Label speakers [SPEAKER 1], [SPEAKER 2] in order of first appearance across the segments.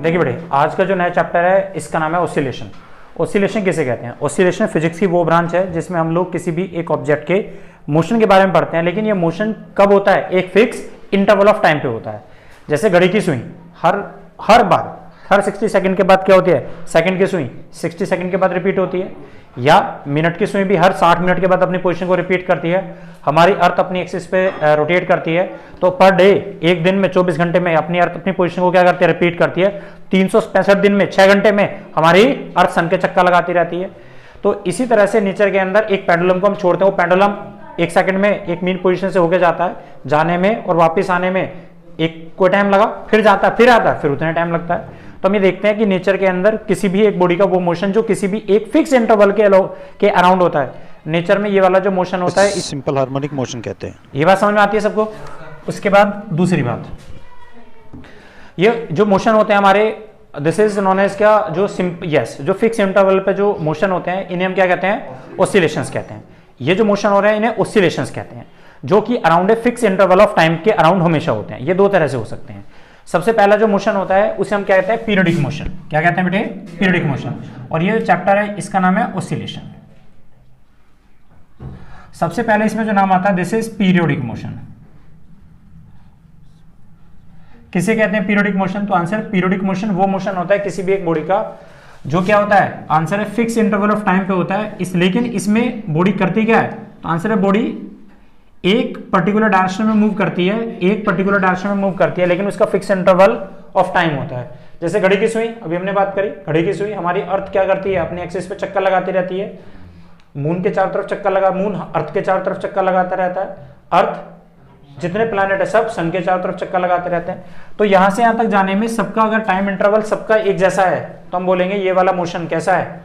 [SPEAKER 1] देखिए बेटे, आज का जो नया चैप्टर है इसका नाम है ऑसिलेशन। ऑसिलेशन किसे कहते हैं? ऑसिलेशन फिजिक्स की वो ब्रांच है जिसमें हम लोग किसी भी एक ऑब्जेक्ट के मोशन के बारे में पढ़ते हैं, लेकिन ये मोशन कब होता है? एक फिक्स इंटरवल ऑफ टाइम पे होता है। जैसे घड़ी की सुई हर बार हर 60 सेकंड के बाद क्या होती है? सेकंड की सुई 60 सेकंड के बाद रिपीट होती है, या मिनट की सुई भी हर 60 मिनट के बाद अपनी पोजीशन को रिपीट करती है। हमारी अर्थ अपनी एक्सिस पे रोटेट करती है, तो पर डे एक दिन में 24 घंटे में अपनी अर्थ अपनी पोजीशन को क्या करती है? रिपीट करती है। 365 दिन में 6 घंटे में हमारी अर्थ सन के चक्कर लगाती रहती है। तो इसी तरह से नेचर के अंदर एक पेंडुलम को हम छोड़ते हैं, वो पेंडुलम एक सेकंड में एक मीन पोजीशन से होकर जाता है, जाने में और वापस आने में एक कोई टाइम लगा, फिर जाता है, फिर आता है, फिर उतना टाइम लगता है। तो हम ये देखते हैं कि नेचर के अंदर किसी भी एक बॉडी का वो मोशन जो किसी भी एक फिक्स इंटरवल के अराउंड होता है, नेचर में ये वाला जो मोशन होता है
[SPEAKER 2] सिंपल हार्मोनिक मोशन कहते हैं।
[SPEAKER 1] ये बात समझ में आती है सबको? उसके बाद दूसरी बात, ये जो मोशन होते हैं हमारे, दिस इज नोन एज क्या, जो जो फिक्स इंटरवल पे जो मोशन होते हैं इन्हें हम क्या कहते हैं? ऑसिलेशंस कहते हैं। ये जो मोशन हो रहे हैं इन्हें ऑसिलेशंस कहते हैं, जो कि around a fix interval of time के अराउंड हमेशा होते हैं। ये दो तरह से हो सकते हैं। सबसे पहला जो मोशन होता है उसे हम क्या कहते हैं? Periodic motion. क्या कहते हैं बेटे? Periodic motion. और ये चैप्टर है इसका नाम है ऑसिलेशन। सबसे पहले इसमें जो नाम आता है दिस इज पीरियोडिक मोशन। किसे कहते हैं पीरियोडिक मोशन? तो आंसर पीरियोडिक मोशन वो मोशन होता है किसी भी एक बॉडी का जो क्या होता है? आंसर है फिक्स इंटरवल ऑफ टाइम पे होता है। लेकिन इसमें बॉडी करती क्या है? तो आंसर है बॉडी एक पर्टिकुलर डायरेक्शन में मूव करती है, एक पर्टिकुलर डायरेक्शन में मूव करती है, लेकिन उसका फिक्स इंटरवल ऑफ टाइम होता है। जैसे घड़ी की सुई, अभी हमने बात करी, घड़ी की सुई हमारी अर्थ क्या करती है? अपने एक्सिस पे चक्कर लगाती रहती है। मून के चारों तरफ चक्कर लगा, मून अर्थ के चारों तरफ चक्कर लगाता रहता है। अर्थ जितने प्लैनेट है सब सन के चारों तरफ चक्कर लगाते रहते हैं। तो यहां से यहां तक जाने में सबका अगर टाइम इंटरवल सबका एक जैसा है तो हम बोलेंगे ये वाला मोशन कैसा है?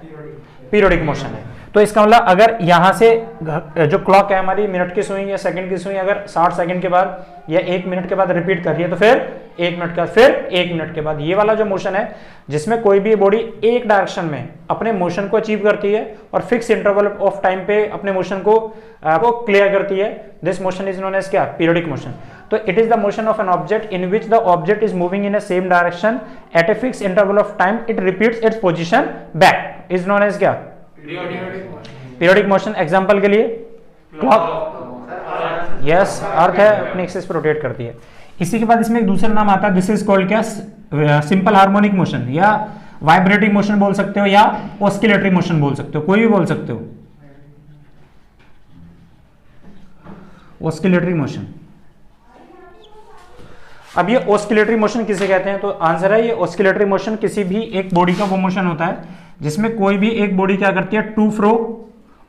[SPEAKER 1] पीरियोडिक मोशन है। तो इसका मतलब अगर यहां से जो क्लॉक है हमारी, मिनट की सुई या सेकंड की सुई अगर 60 सेकंड के बाद या 1 मिनट के बाद रिपीट कर रही है, तो फिर 1 मिनट का, फिर 1 मिनट के बाद, ये वाला जो मोशन है जिसमें कोई भी बॉडी एक डायरेक्शन में अपने मोशन को अचीव करती है और फिक्स इंटरवल ऑफ टाइम पे अपने मोशन को क्लियर करती है, this motion is known as क्या? Periodic motion. तो it is the motion of an object in which the object is moving in a same direction at a fix interval of time, it repeats its position back, is known as क्या? Periodic motion. Example के लिए clock, yes, अर्थ है अपने axis पर rotate करती है। इसी के बाद इसमें एक दूसरा नाम आता है, दिस इज कॉल्ड क्या? सिंपल हार्मोनिक मोशन, या वाइब्रेटिंग मोशन बोल सकते हो, या ऑस्किलेटरी मोशन बोल सकते हो, कोई भी बोल सकते हो। Oscillatory motion. अब ये ऑस्किलेटरी मोशन किसे कहते हैं? तो आंसर है ये ऑस्किलेटरी मोशन किसी भी एक बॉडी का वो मोशन होता है जिसमें कोई भी एक बॉडी क्या करती है? टू फ्रो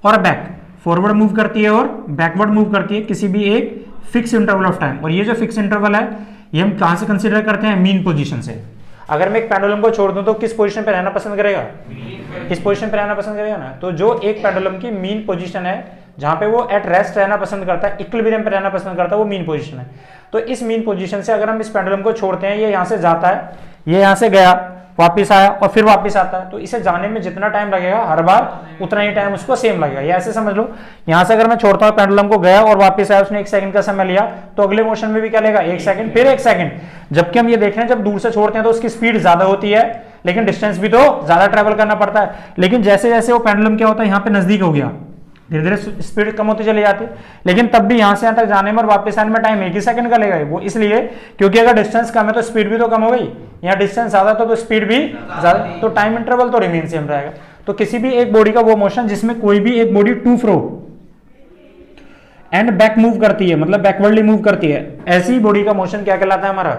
[SPEAKER 1] और बैक, फॉरवर्ड मूव करती है और बैकवर्ड मूव करती है किसी भी एक फिक्स इंटरवल ऑफ टाइम। और ये जो फिक्स इंटरवल है ये हम कहां से कंसीडर करते हैं? मीन पोजीशन से। अगर मैं एक पेंडुलम को छोड़ दूं तो किस पोजीशन पे रहना पसंद करेगा? किस पोजीशन पे रहना पसंद करेगा ना? तो जो एक पेंडुलम की मीन पोजीशन है जहां पे वो एट रेस्ट रहना पसंद करता है, इक्विलिब्रियम पे रहना पसंद करता है, वो मीन पोजीशन है। तो इस मीन पोजीशन से अगर हम इस पेंडुलम को छोड़ते हैं, ये यहां से जाता है, ये यहां से गया, वापिस आया और फिर वापिस आता है, तो इसे जाने में जितना टाइम लगेगा हर बार उतना ही टाइम उसको सेम लगेगा। ये ऐसे समझ लो, यहां से अगर मैं छोड़ता हूं पेंडुलम को, गया और वापिस आया, उसने 1 सेकंड का समय लिया, तो अगले मोशन में भी क्या लेगा? 1 सेकंड, फिर 1 सेकंड। जबकि हम ये देख रहे हैं जब दूर से छोड़ते हैं तो उसकी स्पीड ज्यादा होती है, लेकिन डिस्टेंस भी तो ज्यादा ट्रेवल करना पड़ता है। लेकिन जैसे जैसे वो पेंडुलम क्या होता है यहाँ पे नजदीक हो गया, धीरे धीरे स्पीड कम होती चली जाती है, लेकिन तब भी यहां से यहां तक जाने में और वापस आने में टाइम 1 ही सेकंड का लेगा। वो इसलिए क्योंकि अगर डिस्टेंस कम है तो स्पीड भी तो कम हो गई, यहाँ डिस्टेंस ज्यादा तो स्पीड भी ज्यादा, तो टाइम इंटरवल तो रिमेन सेम रहेगा। तो किसी भी एक बॉडी का वो मोशन जिसमें कोई भी एक body to fro and back move करती है, मतलब बैकवर्डली मूव करती है, ऐसी बॉडी का मोशन क्या कहलाता है? हमारा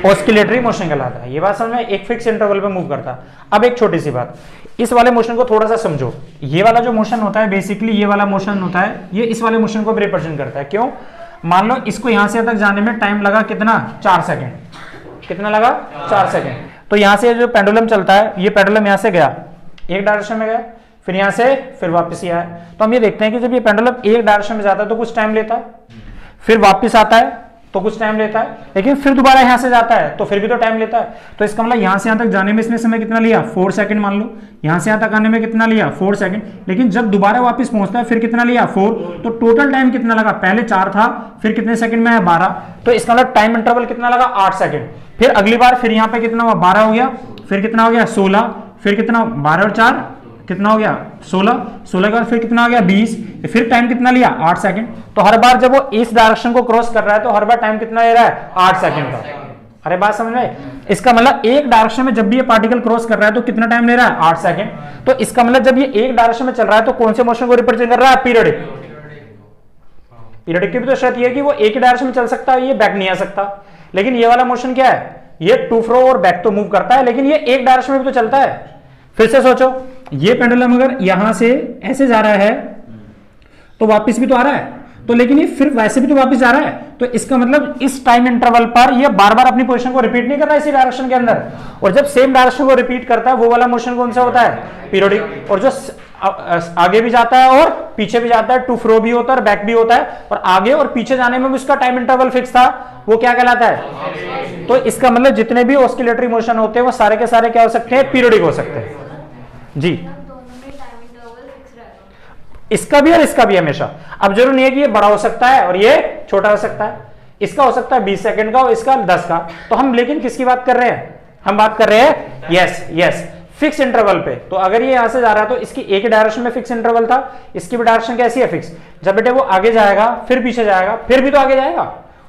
[SPEAKER 1] ऑस्किलेटरी मोशन कहलाता है। ये बात समझ में? एक फिक्स इंटरवल पे मूव करता है। अब एक छोटी सी बात, इस वाले मोशन को थोड़ा सा समझो। ये वाला जो मोशन होता है, बेसिकली ये वाला मोशन होता है, ये इस वाले मोशन को रिप्रेजेंट करता है। क्यों? मान लो इसको यहां से तक जाने में टाइम लगा कितना? 4 सेकंड। कितना लगा? 4 सेकंड। तो यहां से जो पेंडुलम चलता है, ये पेंडुलम यहां से गया, एक डायरेक्शन में गया, फिर यहां से फिर वापस ही आया। तो हम ये देखते हैं कि जब ये पेंडुलम एक डायरेक्शन में जाता है तो कुछ टाइम लेता है, फिर वापस आता है तो कुछ टाइम लेता है, लेकिन फिर दोबारा यहां से जाता है तो फिर भी तो टाइम लेता है। तो इसका मतलब यहां से यहां तक जाने में इसने समय कितना लिया, 4 सेकंड मान लो, यहां से यहां तक आने में कितना लिया, 4 सेकंड, लेकिन जब दोबारा वापस पहुंचता है फिर कितना लिया, 4, तो टोटल टाइम कितना लगा, पहले 4 था, फिर कितने सेकंड में है, 12, तो इसका मतलब टाइम इंटरवल कितना लगा, 8 सेकंड। फिर अगली बार फिर यहाँ पे कितना हुआ, 12 हो गया, फिर कितना हो गया, 16, फिर कितना, 12 और 4 कितना हो गया, 16, 16 के बाद फिर कितना हो गया, 20, फिर टाइम कितना लिया, 8 सेकंड। तो हर बार जब वो इस डायरेक्शन को क्रॉस कर रहा है तो हर बार टाइम कितना ले रहा है, 8 सेकंड का। अरे बात समझ में, इसका मतलब एक डायरेक्शन में जब भी ये पार्टिकल क्रॉस कर रहा है तो कितना टाइम ले रहा है, 8 सेकंड। तो इसका मतलब जब ये एक डायरेक्शन में चल रहा है तो कौन से मोशन को रिप्रेजेंट कर रहा है, पीरियडिक। पीरियडिक की भी तो शर्त ये है कि वो एक ही डायरेक्शन में चल सकता है, ये बैक नहीं आ सकता। लेकिन ये वाला मोशन क्या है, ये टू फ्रो और बैक तो मूव करता है, लेकिन ये एक डायरेक्शन में भी तो चलता है। फिर से सोचो, ये पेंडुलम अगर यहां से ऐसे जा रहा है तो वापस भी तो आ रहा है, तो लेकिन ये फिर वैसे भी तो वापस जा रहा है, तो इसका मतलब इस टाइम इंटरवल पर ये बार बार अपनी पोजीशन को रिपीट नहीं कर रहा है इसी डायरेक्शन के अंदर। और जब सेम डायरेक्शन को रिपीट करता है वो वाला मोशन कौन सा होता है, पीरियडिक। और जो आगे भी जाता है और पीछे भी जाता है, टू फ्रो भी होता है और बैक भी होता है, और आगे और पीछे जाने में भी उसका टाइम इंटरवल फिक्स था, वो क्या कहलाता है। तो इसका मतलब जितने भी ऑस्किलेटरी मोशन होते हैं वो सारे के सारे क्या हो सकते हैं, पीरियडिक हो सकते हैं जी। इसका भी और इसका भी हमेशा, अब जरूर नहीं है कि ये बड़ा हो सकता है और ये छोटा हो सकता है, इसका हो सकता है 20 सेकंड का और इसका 10 का। तो हम लेकिन किसकी बात कर रहे हैं, हम बात कर रहे हैं यस फिक्स इंटरवल पे। तो अगर ये यहां से जा रहा है तो इसकी एक डायरेक्शन में फिक्स इंटरवल था, इसकी भी डायरेक्शन कैसी है, फिक्स। जब बेटे वो आगे जाएगा फिर पीछे जाएगा फिर भी तो आगे जाएगा,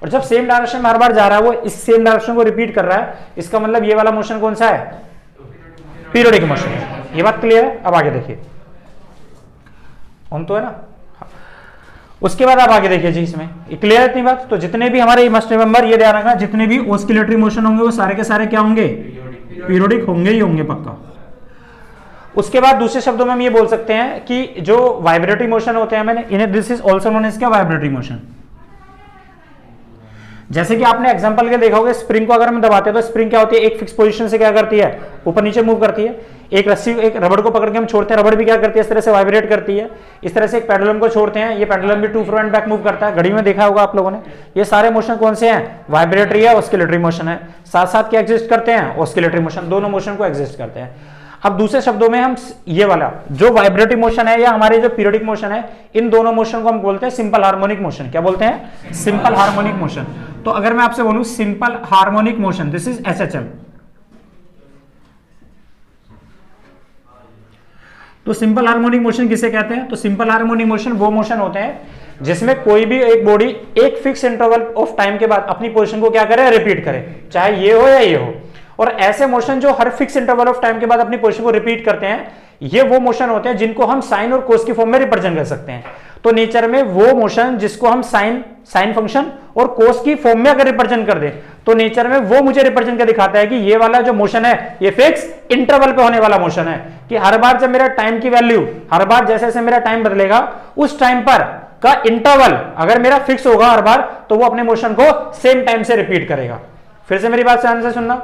[SPEAKER 1] और जब सेम डायरेक्शन में हर बार जा रहा है वो इस सेम डायरेक्शन को रिपीट कर रहा है, इसका मतलब ये वाला मोशन कौन सा है, पीरियडिक मोशन। ये बात क्लियर है। अब आगे देखिए, ऑन तो है ना। उसके बाद आप आगे देखिए जी, इसमें क्लियर है इतनी बात। तो जितने भी हमारे मस्ट रिमेंबर, ये ध्यान रखना, जितने भी ऑस्किलेटरी मोशन होंगे वो सारे के सारे क्या होंगे, पीरियडिक होंगे ही होंगे पक्का। उसके बाद दूसरे शब्दों में हम ये बोल सकते हैं कि जो वाइब्रेटरी मोशन होते हैं, मैंने इन्हें this is also known as क्या, वाइब्रेटरी मोशन। जैसे कि आपने एग्जांपल के देखा होगा, स्प्रिंग को अगर हम दबाते हैं तो स्प्रिंग क्या होती है, एक फिक्स पोजीशन से क्या करती है, ऊपर नीचे मूव करती है। एक रस्सी, एक रबड़ को पकड़ के हम छोड़ते हैं, रबड़ भी क्या करती है, इस तरह से वाइब्रेट करती है। इस तरह से एक पेंडुलम को छोड़ते हैं, ये पेंडुलम भी to fro and back move करता है। घड़ी में देखा होगा आप लोगों ने, ये सारे मोशन कौन से हैं, वाइब्रेटरी है, ऑस्किलेटरी मोशन है। साथ साथ क्या एग्जिस्ट करते हैं, ऑस्किलेटरी मोशन, दोनों मोशन को एग्जिस्ट करते हैं। अब दूसरे शब्दों में हम ये वाला जो वाइब्रेटरी मोशन है या हमारे जो पीरियडिक मोशन है, इन दोनों मोशन को हम बोलते हैं सिंपल हार्मोनिक मोशन। क्या बोलते हैं, सिंपल हार्मोनिक मोशन। तो अगर मैं आपसे बोलूं simple harmonic motion, this is SHM. तो सिंपल हार्मोनिक मोशन किसे कहते हैं, तो सिंपल हार्मोनिक मोशन वो मोशन होते हैं जिसमें कोई भी एक बॉडी एक फिक्स इंटरवल ऑफ टाइम के बाद अपनी पोजीशन को क्या करे, रिपीट करे, चाहे ये हो या ये हो। और ऐसे मोशन जो हर फिक्स इंटरवल ऑफ टाइम के बाद अपनी पोजीशन को रिपीट करते हैं, ये वो मोशन होते हैं जिनको हम साइन और कोस की फॉर्म में रिप्रेजेंट कर सकते हैं। तो नेचर में वो मोशन जिसको हम साइन फंक्शन और कोस की फॉर्म में अगर रिप्रेजेंट कर दे, तो नेचर में वो मुझे रिप्रेजेंट कर दिखाता है कि ये वाला जो मोशन है ये फिक्स इंटरवल पे होने वाला मोशन है। कि हर बार जब मेरा टाइम की वैल्यू, हर बार जैसे जैसे मेरा टाइम बदलेगा उस टाइम पर का इंटरवल अगर मेरा फिक्स होगा हर बार, तो वो अपने मोशन को सेम टाइम से रिपीट करेगा। फिर से मेरी बात ध्यान से सुनना,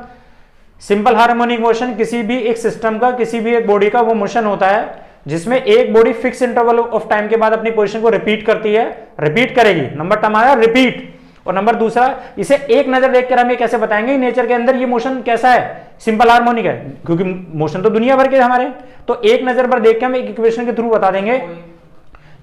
[SPEAKER 1] सिंपल हार्मोनिक मोशन किसी भी एक सिस्टम का, किसी भी एक बॉडी का वो मोशन होता है जिसमें एक body fix interval of time के बाद अपनी पोजीशन को रिपीट करती है, रिपीट करेगी। नंबर टर्म आया रिपीट। और नंबर दूसरा, इसे एक नजर देखकर हम ये कैसे बताएंगे नेचर के अंदर ये मोशन कैसा है, सिंपल हार्मोनिक है, क्योंकि मोशन तो दुनिया भर के हमारे। तो एक नजर पर देख के हम एक इक्वेशन के थ्रू बता देंगे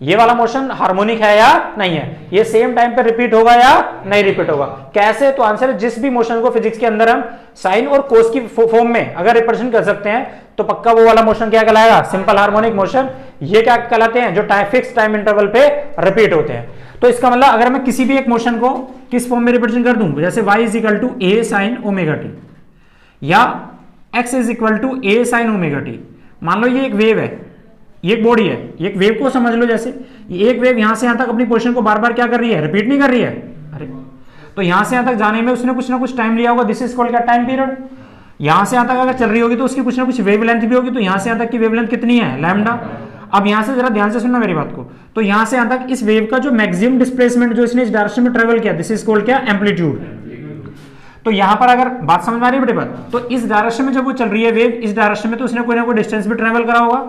[SPEAKER 1] ये वाला मोशन हार्मोनिक है या नहीं है, ये सेम टाइम पे रिपीट होगा या नहीं रिपीट होगा। कैसे, तो आंसर है जिस भी मोशन को फिजिक्स के अंदर हम साइन और कोस की फॉर्म में अगर रिप्रेजेंट कर सकते हैं तो पक्का वो वाला मोशन क्या कहलाएगा, सिंपल हार्मोनिक मोशन। ये क्या कहलाते हैं, जो फिक्स टाइम इंटरवल पे रिपीट होते हैं। तो इसका मतलब अगर मैं किसी भी एक मोशन को किस फॉर्म में रिप्रेजेंट कर दूं, जैसे y is equal to a sine omega t या x is equal to a sine omega t. मान लो ये एक वेव है, ये एक बॉडी है, ये एक वेव को समझ लो, जैसे ये एक वेव यहां से यहां तक अपनी पोजीशन को बार बार क्या कर रही है, रिपीट नहीं कर रही है। अरे तो यहां से यहां तक जाने में उसने कुछ ना कुछ टाइम लिया होगा, दिस इज कॉल्ड क्या, टाइम पीरियड। यहां से यहां तक अगर चल रही होगी तो उसकी कुछ ना कुछ वेवलेंथ भी होगी, तो यहां से यहां तक की वेवलेंथ कितनी है, लैम्डा। अब यहां से जरा ध्यान से सुनना मेरी बात को, तो यहां से यहां तक इस वेव का जो मैक्सिमम डिस्प्लेसमेंट जो इसने इस डायरेक्शन में ट्रेवल किया, दिस इज कॉल्ड क्या, एम्पलीट्यूड। तो यहां पर अगर बात समझ में आ रही है बेटे बात, तो इस डायरेक्शन में जब वो चल रही है वेव, इस डायरेक्शन में तो उसने कोई ना कोई डिस्टेंस भी ट्रेवल करा होगा।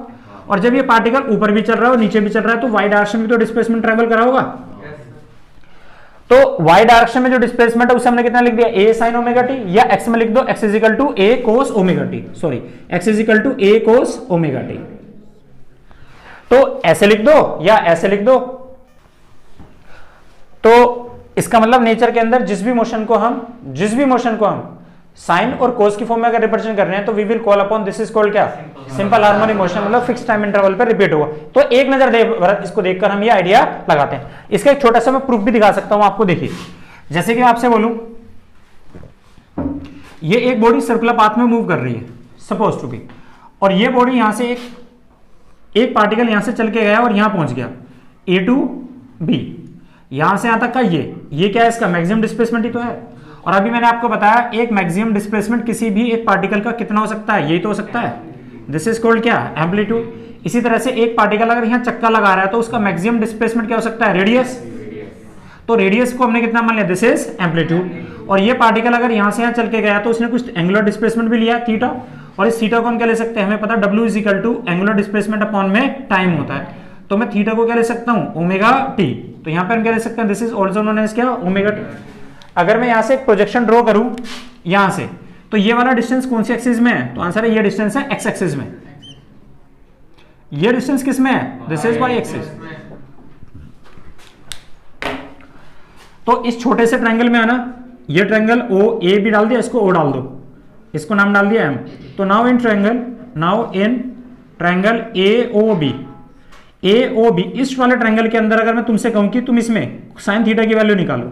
[SPEAKER 1] और जब ये पार्टिकल ऊपर भी चल रहा है और नीचे भी चल रहा है तो वाई डायरेक्शन में तो डिस्प्लेसमेंट ट्रेवल करा होगा। तो y डायरेक्शन में जो डिस्प्लेसमेंट है उसे हमने कितना लिख दिया, a sin ओमेगा टी, या x में लिख दो x is equal to a cos omega t, sorry x is equal to a cos omega t. तो ऐसे लिख दो या ऐसे लिख दो। तो इसका मतलब नेचर के अंदर जिस भी मोशन को हम साइन और कोस की फॉर्म में अगर रिप्रेजेंट कर रहे हैं तो we will call upon this is called क्या, सिंपल हार्मोनिक मोशन, मतलब फिक्स टाइम इंटरवल पर रिपीट होगा। तो एक नजर दे भरत, इसको देखकर हम ये आइडिया लगाते हैं। इसका एक छोटा सा मैं प्रूफ भी दिखा सकता हूं आपको। देखिए जैसे कि मैं आपसे बोलूं ये एक बॉडी सर्कुलर पाथ में मूव कर रही है सपोज टू बी, और ये बॉडी यहां से एक पार्टिकल यहां से चल के गया और यहां पहुंच गया ए टू बी, यहां से यहां तक का ये क्या है, इसका मैक्सिमम डिस्प्लेसमेंट ही तो है। और अभी मैंने आपको बताया एक मैक्सिमम डिस्प्लेसमेंट किसी भी एक पार्टिकल का कितना हो सकता है, यही तो हो सकता है, दिस इज कॉल्ड क्या, एम्पलीट्यूड। इसी तरह से एक पार्टिकल अगर यहां चक्का लगा रहा है तो उसका मैक्सिमम डिस्प्लेसमेंट क्या हो सकता है, रेडियस। तो रेडियस को हमने कितना मान लिया, दिस इज एम्पलीट्यूड। और ये पार्टिकल अगर यहां से यहां चल के गया तो उसने कुछ एंगुलर डिस्प्लेसमेंट भी लिया थीटा, और इस थीटा को हम क्या ले सकते हैं, हमें पता W is equal to angular displacement upon में टाइम होता है। तो मैं थीटा को क्या ले सकता हूं, ओमेगा टी। तो यहां पे हम क्या ले सकते हैं, this is also known as क्या, ओमेगा टी। अगर मैं यहां से एक प्रोजेक्शन ड्रॉ करूं यहां से, तो ये वाला डिस्टेंस कौन सी एक्सिस में है, तो आंसर है ये डिस्टेंस है एक्स एक्सिस में। ये डिस्टेंस किस में है, दिस इज वाई एक्सिस। तो इस छोटे से ट्रायंगल में है ना, ये ट्रायंगल ओ ए भी डाल दिया, इसको ओ डाल दो, इसको नाम डाल दिया एम। तो now in triangle A O B, इस वाले ट्रायंगल के अंदर अगर मैं तुमसे कहूं कि तुम इसमें साइन थीटा की वैल्यू निकालो,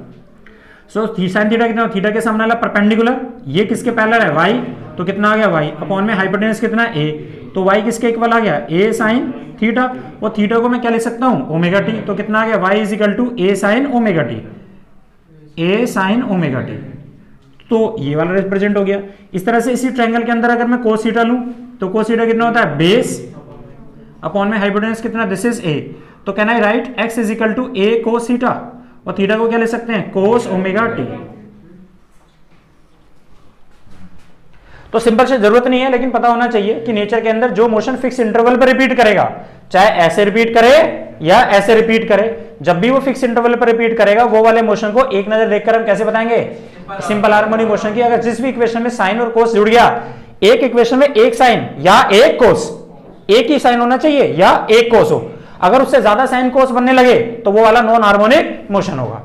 [SPEAKER 1] सो साइन थीटा कितना, थीटा के सामने वाला परपेंडिकुलर, ये किसके पैरेलल है, वाई, तो कितना आ गया वाई अपॉन में हाइपोटेनस कितना ए, तो वाई किसके इक्वल आ गया, ए साइन थीटा। और थीटा को मैं क्या ले सकता हूं, ओमेगा टी, तो कितना आ गया, y is equal to a sine omega t, a sine omega t. तो ये वाला रिप्रेजेंट हो गया। इस तरह से इसी ट्रायंगल के अंदर अगर मैं कोस थीटा लूं तो कोस थीटा कितना होता है, बेस अपॉन में हाइपोटेनस कितना, दिस इज ए। तो can I write x is equal to a cos theta, और थीटा को क्या ले सकते हैं, कोस ओमेगा टी। तो सिंपल से जरूरत नहीं है, लेकिन पता होना चाहिए कि नेचर के अंदर जो मोशन फिक्स इंटरवल पर रिपीट करेगा, चाहे ऐसे रिपीट करे या ऐसे रिपीट करे, जब भी वो फिक्स इंटरवल पर रिपीट करेगा वो वाले मोशन को एक नजर देखकर हम कैसे बताएंगे, सिंपल हार्मोनिक मोशन की। अगर जिस भी इक्वेशन में साइन और कोस जुड़ गया, एक इक्वेशन में एक साइन या एक कोस, एक ही साइन होना चाहिए या एक कोस हो, अगर उससे ज्यादा साइन कोस बनने लगे तो वो वाला नॉन हार्मोनिक मोशन होगा।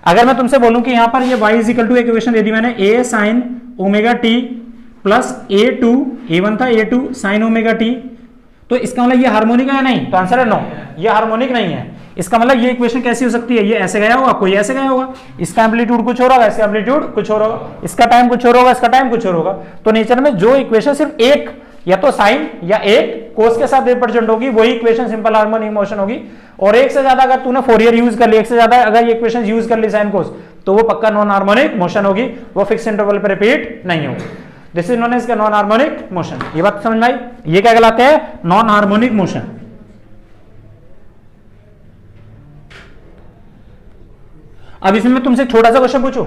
[SPEAKER 1] अगर मैं तुमसे बोलूं कि यहां पर ये y इज इक्वल टू, एक इक्वेशन दे दी मैंने, a sign omega T plus a2, a1 था a2 साइन ओमेगा टी, तो इसका मतलब ये हार्मोनिक है या नहीं, तो आंसर है नो, ये हार्मोनिक नहीं है। इसका मतलब ये इक्वेशन कैसी हो सकती है, ये ऐसे गया होगा, कोई ऐसे गया होगा, इसका एम्पलीट्यूड कुछ और होगा, इसका एम्पलीट्यूड कुछ और होगा, इसका टाइम कुछ और होगा, इसका टाइम कुछ और होगा। तो नेचर में जो इक्वेशन सिर्फ एक या तो साइन या एक कोस के साथ रिप्रेजेंट होगी वही इक्वेशन सिंपल हार्मोनिक मोशन होगी। और एक से ज्यादा अगर तूने फोरियर यूज कर ली, एक से ज्यादा अगर ये इक्वेशन यूज कर ली साइन कोस, तो वो पक्का नॉन हार्मोनिक मोशन होगी, वो फिक्स इंटरवल पे रिपीट नहीं होगी। This is known as non harmonic motion. ये बात समझ में आई, ये क्या कहलाते हैं, नॉन हार्मोनिक मोशन। अब इसमें मैं तुमसे छोटा सा क्वेश्चन पूछूं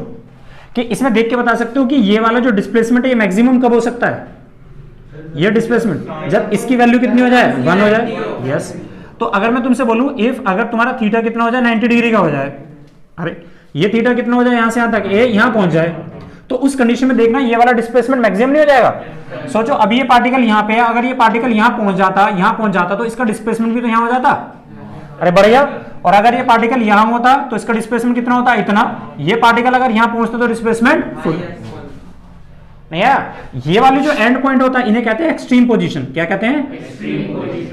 [SPEAKER 1] कि इसमें देख के बता सकते हो कि ये वाला जो डिस्प्लेसमेंट है ये मैक्सिमम कब हो सकता है, ये डिस्प्लेसमेंट जब इसकी वैल्यू कितनी हो जाए, 1 हो जाए, यस। तो अगर मैं तुमसे बोलूं इफ अगर तुम्हारा थीटा कितना हो जाए, 90 डिग्री का हो जाए, अरे ये थीटा कितना हो जाए यहां से यहां तक, ए यहां पहुंच जाए, तो उस कंडीशन में देखना ये वाला डिस्प्लेसमेंट मैक्सिमम नहीं हो जाएगा। सोचो अभी ये पार्टिकल यहां पे है, अगर ये पार्टिकल यहां पहुंच जाता तो इसका डिस्प्लेसमेंट भी तो यहां हो जाता, अरे बढ़िया। और अगर ये पार्टिकल यहां होता तो इसका डिस्प्लेसमेंट कितना होता, इतना। ये पार्टिकल अगर यहां पहुंचता तो डिस्प्लेसमेंट फुल नहीं है। ये वाली जो एंड पॉइंट होता है इन्हें कहते हैं एक्सट्रीम पोजीशन। क्या कहते हैं,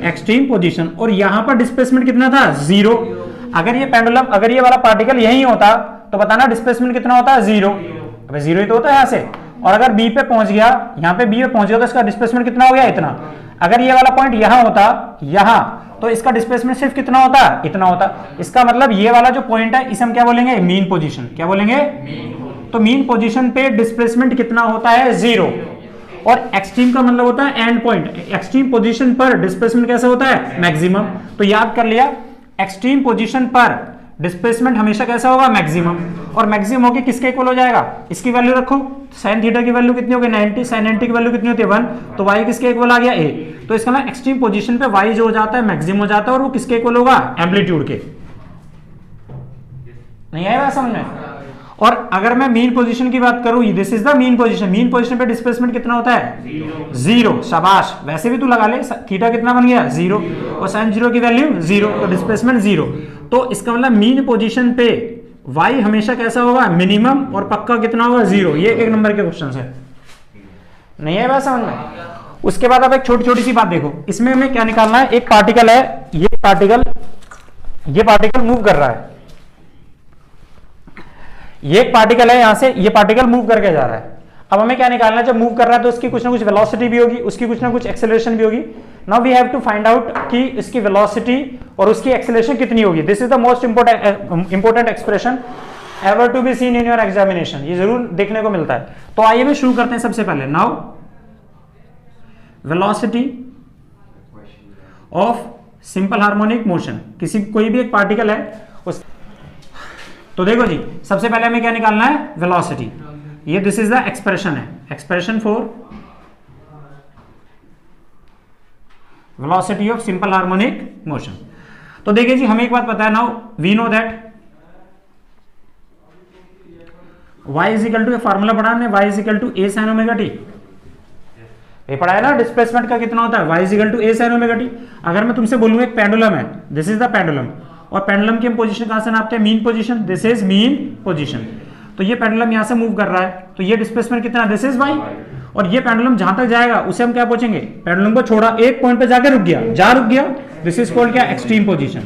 [SPEAKER 1] एक्सट्रीम पोजीशन। और यहां पर डिस्प्लेसमेंट कितना था, 0। अगर ये पेंडुलम, अगर ये वाला पार्टिकल यहीं होता तो बताना डिस्प्लेसमेंट कितना होता है, 0। अबे 0 ही तो होता है यहां से। और अगर बी पे पहुंच गया, यहां पे बी पे पहुंच गया तो इसका डिस्प्लेसमेंट कितना हो गया, इतना। अगर ये वाला पॉइंट यहां होता, यहां, तो इसका डिस्प्लेसमेंट सिर्फ कितना होता, इतना होता। इसका मतलब ये वाला जो पॉइंट है इसे हम क्या बोलेंगे, मीन पोजीशन। क्या बोलेंगे, तो मीन पोजीशन पे डिस्प्लेसमेंट कितना होता है, 0। और एक्सट्रीम का मतलब होता है एंड पॉइंट। एक्सट्रीम पोजीशन पर डिस्प्लेसमेंट कैसा होता है, मैक्सिमम। तो याद कर लिया, एक्सट्रीम पोजीशन पर डिस्प्लेसमेंट हमेशा कैसा होगा, मैक्सिमम। और मैक्सिमम होके किसके इक्वल हो जाएगा, इसकी वैल्यू रखो, साइन थीटा की वैल्यू कितनी होगी, 90, साइन 90 की वैल्यू कितनी होती है, 1। तो y किसके इक्वल आ गया, a। तो इसका ना एक्सट्रीम पोजीशन पे y जो हो जाता है मैक्सिमम हो जाता है, और वो किसके इक्वल होगा, एम्पलीट्यूड के। नहीं आया बात समझ में? और अगर मैं मीन पोजीशन की बात करूं, this is the mean position, mean position पे डिस्प्लेसमेंट कितना होता है? जीरो। शाबाश, वैसे भी तू लगा ले, थीटा कितना बन गया? जीरो, और साइन जीरो की वैल्यू जीरो, तो डिस्प्लेसमेंट जीरो। तो इसका मतलब मीन पोजीशन पे y हमेशा कैसा होगा? मिनिमम, और पक्का कितना होगा? जीरो। ये एक नंबर के क्वेश्चन है, नहीं है बात समझ में? उसके बाद आप एक छोटी छोटी सी बात देखो, इसमें हमें क्या निकालना है? एक पार्टिकल है, ये पार्टिकल मूव कर रहा है, ये एक पार्टिकल है, यहां से ये पार्टिकल मूव करके जा रहा है। अब हमें क्या निकालना है? जब मूव कर रहा है तो उसकी कुछ ना कुछ वेलोसिटी भी होगी, उसकी कुछ ना कुछ एक्सेलरेशन भी होगी। Now we have to find out कि इसकी वेलोसिटी और उसकी एक्सेलरेशन कितनी होगी। This is the most important expression ever to be seen in your examination, ये जरूर देखने को मिलता है। तो आइए मैं शुरू करते हैं सबसे पहले। Now velocity of simple harmonic motion, किसी कोई भी एक पार्टिकल है उस, तो देखो जी, सबसे पहले हमें क्या निकालना है? वेलोसिटी। ये दिस इज द एक्सप्रेशन है, expression for velocity of simple harmonic motion. तो देखिए जी, हमें एक बात पता है, now we know that y is equal to, formula पढ़ा हमने, y is equal to a sin omega t, ये पढ़ा है ना? डिस्प्लेसमेंट का कितना होता है? y is equal to a sin omega t। अगर मैं तुमसे बोलूं एक पेंडुलम है, दिस इज द पेंडुलम, और पेंडुलम की हम पोजीशन कहां से नापते हैं? Mean position, this is mean position. तो ये पेंडुलम यहां से मूव कर रहा है, तो ये डिस्प्लेसमेंट कितना? This is y। और ये पेंडुलम जहां तक जाएगा उसे हम क्या पूछेंगे? पेंडुलम को छोड़ा, एक पॉइंट पे जाकर रुक गया, दिस इज कॉल्ड क्या? Extreme position.